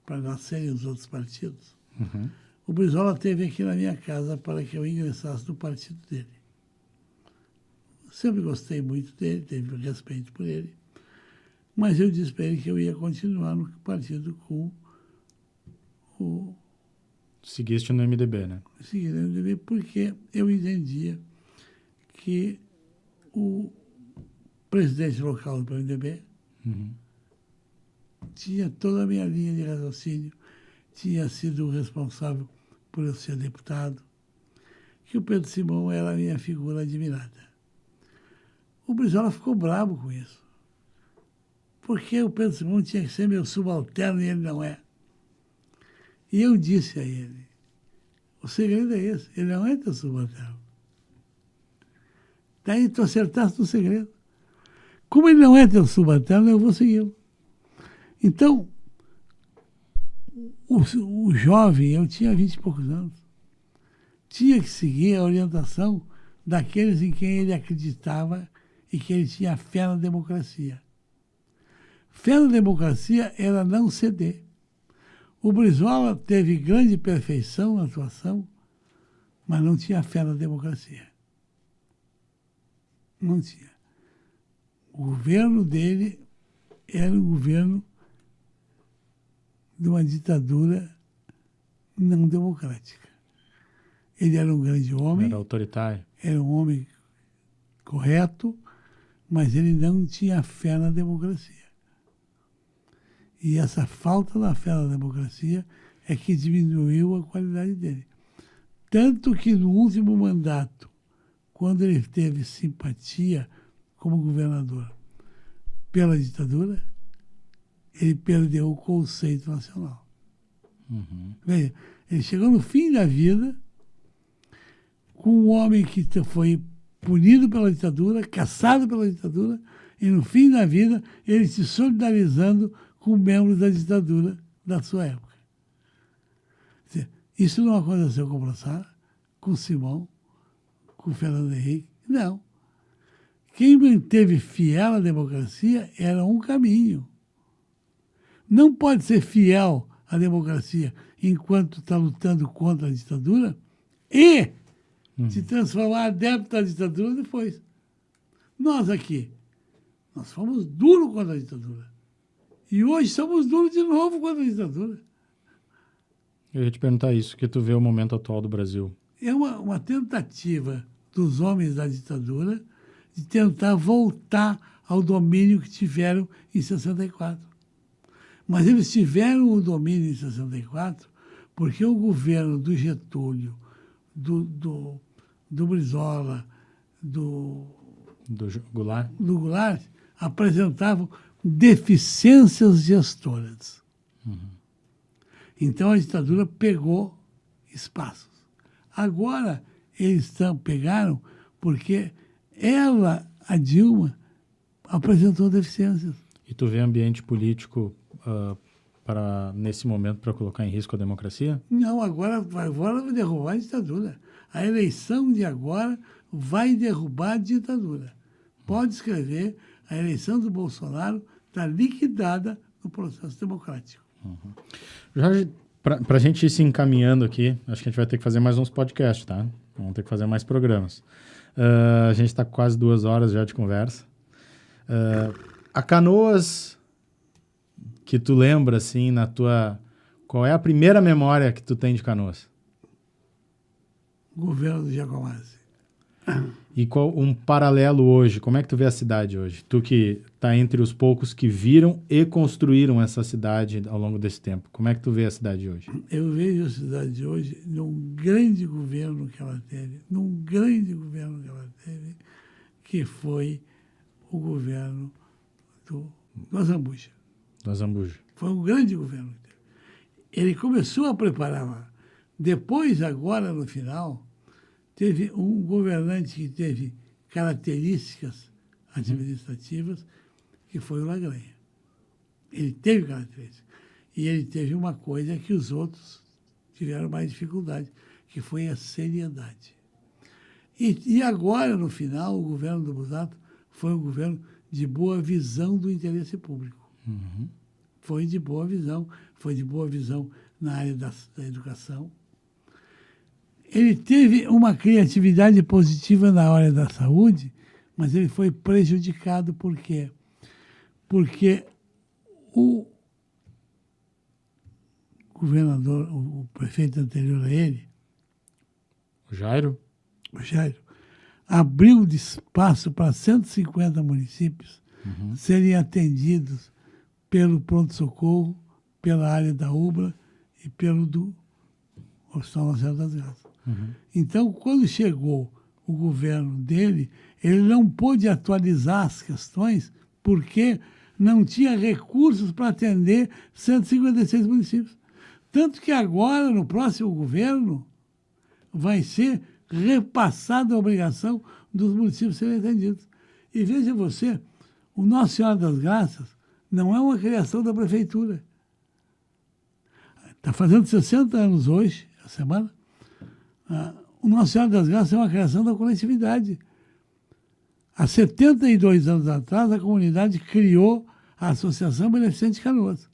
para nascerem os outros partidos, o Brizola esteve aqui na minha casa para que eu ingressasse no partido dele. Sempre gostei muito dele, teve respeito por ele, mas eu disse para ele que eu ia continuar no partido com o... Seguiste no MDB, né? Segui no MDB porque eu entendia que o presidente local do PMDB tinha toda a minha linha de raciocínio, tinha sido o responsável por eu ser deputado, que o Pedro Simão era a minha figura admirada. O Brizola ficou bravo com isso, porque o Pedro Simão tinha que ser meu subalterno e ele não é. E eu disse a ele, o segredo é esse, ele não é teu subalterno. Daí tu acertaste no segredo. Como ele não é teu subalterno, eu vou segui-lo. Então, o jovem, eu tinha 20 e poucos anos, tinha que seguir a orientação daqueles em quem ele acreditava e que ele tinha fé na democracia. Fé na democracia era não ceder. O Brizola teve grande perfeição na atuação, mas não tinha fé na democracia. Não tinha. O governo dele era um governo de uma ditadura não democrática. Ele era um grande homem. Era autoritário. Era um homem correto, mas ele não tinha fé na democracia. E essa falta da fé na democracia é que diminuiu a qualidade dele. Tanto que no último mandato, quando ele teve simpatia como governador pela ditadura, ele perdeu o conceito nacional. Veja, ele chegou no fim da vida com um homem que foi punido pela ditadura, caçado pela ditadura, e no fim da vida ele se solidarizando com membros da ditadura da sua época. Isso não aconteceu com o Brossard, com o Simão, com o Fernando Henrique, não. Quem manteve fiel à democracia era um caminho. Não pode ser fiel à democracia enquanto está lutando contra a ditadura e se transformar adepto da ditadura depois. Nós aqui, nós fomos duros contra a ditadura. E hoje somos duros de novo contra a ditadura. Eu ia te perguntar isso, que tu vê o momento atual do Brasil. É uma tentativa dos homens da ditadura de tentar voltar ao domínio que tiveram em 64. Mas eles tiveram o domínio em 64 porque o governo do Getúlio, do Brizola, do Do Goulart? do Goulart apresentavam deficiências gestoras. Então a ditadura pegou espaços. Agora eles pegaram porque ela, a Dilma, apresentou deficiências. E tu vê ambiente político nesse momento para colocar em risco a democracia? Não, agora vai derrubar a ditadura. A eleição de agora vai derrubar a ditadura. Pode escrever, a eleição do Bolsonaro está liquidada no processo democrático. Jorge, para a gente ir se encaminhando aqui, acho que a gente vai ter que fazer mais uns podcasts, tá? Vamos ter que fazer mais programas. A gente está com quase 2 horas já de conversa. A Canoas, que tu lembra, assim, qual é a primeira memória que tu tem de Canoas? Governo do Giacomazzi. E qual um paralelo hoje? Como é que tu vê a cidade hoje? Tu que está entre os poucos que viram e construíram essa cidade ao longo desse tempo. Como é que tu vê a cidade hoje? Eu vejo a cidade de hoje num grande governo que ela teve, que foi o governo do Azambuja. Do Azambuja. Foi um grande governo que teve. Ele começou a preparar lá. Depois, agora, no final, teve um governante que teve características administrativas, que foi o Lagranha. Ele teve características. E ele teve uma coisa que os outros tiveram mais dificuldade, que foi a seriedade. E agora, no final, o governo do Busato foi um governo de boa visão do interesse público. Foi de boa visão na área da educação. Ele teve uma criatividade positiva na área da saúde, mas ele foi prejudicado por quê? Porque o governador, o prefeito anterior a ele, O Jairo, abriu de espaço para 150 municípios serem atendidos pelo pronto-socorro, pela área da UBRA e pelo do Hospital Nacional das Graças. Então, quando chegou o governo dele, ele não pôde atualizar as questões porque não tinha recursos para atender 156 municípios. Tanto que agora, no próximo governo, vai ser repassada a obrigação dos municípios serem atendidos. E veja você, o Nossa Senhora das Graças não é uma criação da prefeitura. Está fazendo 60 anos hoje, a semana. O Nossa Senhora das Graças é uma criação da coletividade. Há 72 anos atrás, a comunidade criou a Associação Beneficente de Canoas.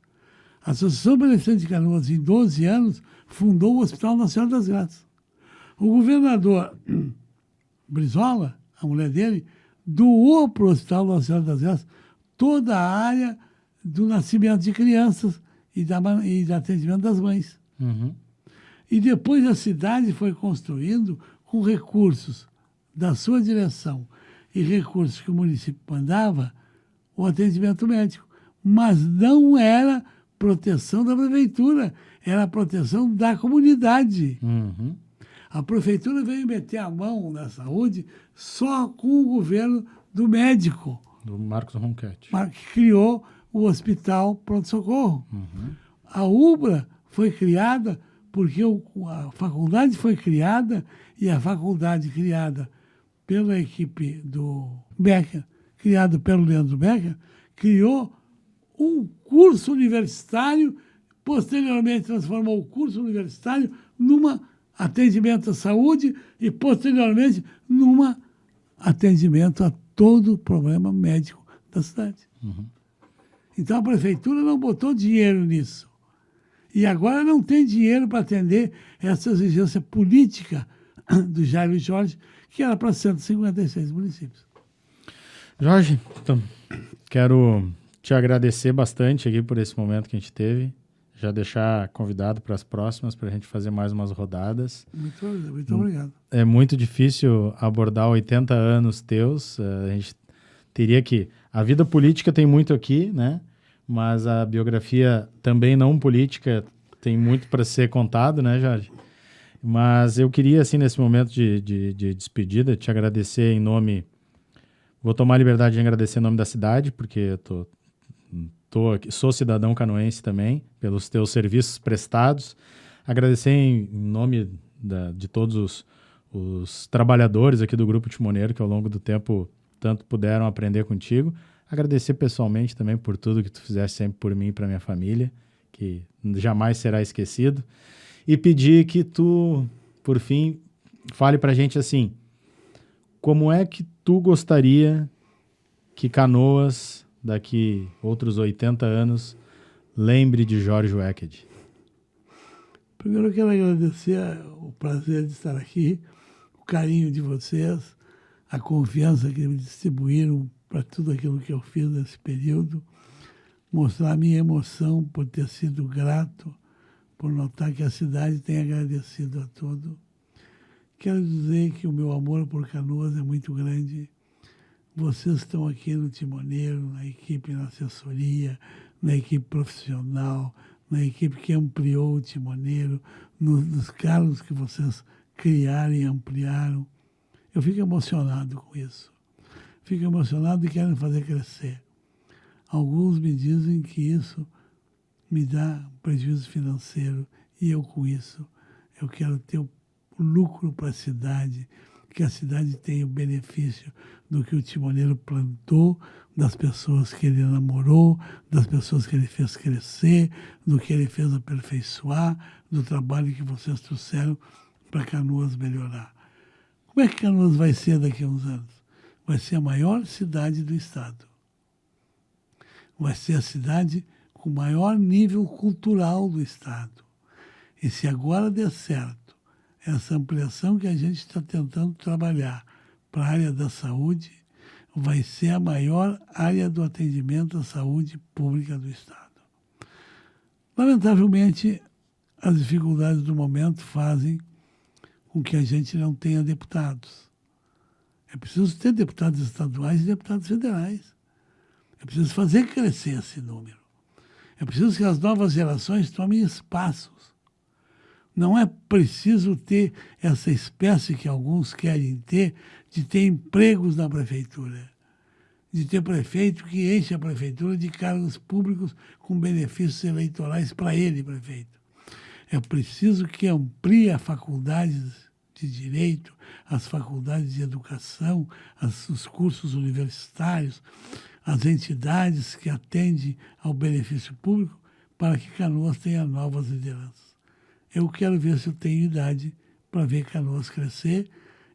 A Associação Beneficente de Canoas, em 12 anos, fundou o Hospital Nossa Senhora das Graças. O governador Brizola, a mulher dele, doou para o Hospital Nossa Senhora das Graças toda a área do nascimento de crianças e do atendimento das mães. E depois a cidade foi construindo com recursos da sua direção e recursos que o município mandava o atendimento médico. Mas não era proteção da prefeitura, era a proteção da comunidade. A prefeitura veio meter a mão na saúde só com o governo do médico. do Marcos Ronchetti. Que criou o Hospital Pronto-Socorro. A UBRA foi criada porque a faculdade foi criada e a faculdade criada pela equipe do Becker, criado pelo Leandro Becker, criou um curso universitário, posteriormente transformou o curso universitário numa atendimento à saúde e, posteriormente, numa atendimento a todo o problema médico da cidade. Então, a prefeitura não botou dinheiro nisso. E agora não tem dinheiro para atender essa exigência política do Jairo Jorge, que era para 156 municípios. Jorge, então, quero te agradecer bastante aqui por esse momento que a gente teve. Já deixar convidado para as próximas, para a gente fazer mais umas rodadas. Muito obrigado. É muito difícil abordar 80 anos teus. A gente teria que... A vida política tem muito aqui, né? Mas a biografia também não política tem muito para ser contado, né, Jorge? Mas eu queria, assim, nesse momento de despedida, te agradecer em nome... Vou tomar a liberdade de agradecer em nome da cidade, porque eu sou cidadão canoense também, pelos teus serviços prestados. Agradecer em nome de todos os trabalhadores aqui do Grupo Timoneiro, que ao longo do tempo tanto puderam aprender contigo. Agradecer pessoalmente também por tudo que tu fizeste sempre por mim e para minha família, que jamais será esquecido. E pedir que tu, por fim, fale pra gente assim, como é que tu gostaria que Canoas, daqui outros 80 anos, lembre de Jorge Wecked? Primeiro eu quero agradecer o prazer de estar aqui, o carinho de vocês, a confiança que me distribuíram para tudo aquilo que eu fiz nesse período, mostrar a minha emoção por ter sido grato, por notar que a cidade tem agradecido a todo. Quero dizer que o meu amor por Canoas é muito grande. Vocês estão aqui no Timoneiro, na equipe, na assessoria, na equipe profissional, na equipe que ampliou o Timoneiro, nos cargos que vocês criaram e ampliaram. Eu fico emocionado com isso. Fico emocionado e quero fazer crescer. Alguns me dizem que isso me dá prejuízo financeiro e eu com isso, eu quero ter o lucro para a cidade, que a cidade tenha o benefício do que o Timoneiro plantou, das pessoas que ele namorou, das pessoas que ele fez crescer, do que ele fez aperfeiçoar, do trabalho que vocês trouxeram para Canoas melhorar. Como é que Canoas vai ser daqui a uns anos? Vai ser a maior cidade do estado. Vai ser a cidade com o maior nível cultural do estado. E se agora der certo, essa ampliação que a gente está tentando trabalhar para a área da saúde, vai ser a maior área do atendimento à saúde pública do estado. Lamentavelmente, as dificuldades do momento fazem com que a gente não tenha deputados. É preciso ter deputados estaduais e deputados federais. É preciso fazer crescer esse número. É preciso que as novas gerações tomem espaços. Não é preciso ter essa espécie que alguns querem ter, de ter empregos na prefeitura, de ter prefeito que enche a prefeitura de cargos públicos com benefícios eleitorais para ele, prefeito. É preciso que amplie as faculdades de direito, as faculdades de educação, os cursos universitários, as entidades que atendem ao benefício público, para que Canoas tenha novas lideranças. Eu quero ver se eu tenho idade para ver Canoas crescer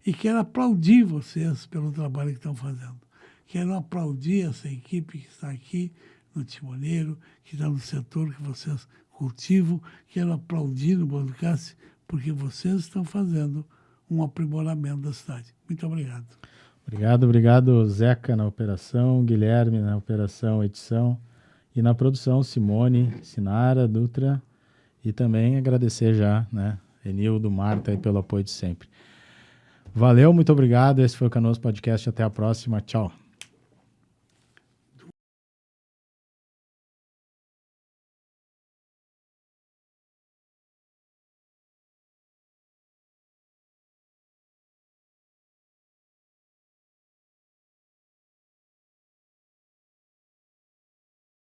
e quero aplaudir vocês pelo trabalho que estão fazendo. Quero aplaudir essa equipe que está aqui no Timoneiro, que está no setor que vocês cultivam. Quero aplaudir no podcast porque vocês estão fazendo um aprimoramento da cidade. Muito obrigado. Obrigado, Zeca na operação, Guilherme na operação edição e na produção, Simone, Sinara, Dutra e também agradecer já, né, Enildo, Marta aí pelo apoio de sempre. Valeu, muito obrigado. Esse foi o Canoas Podcast. Até a próxima. Tchau.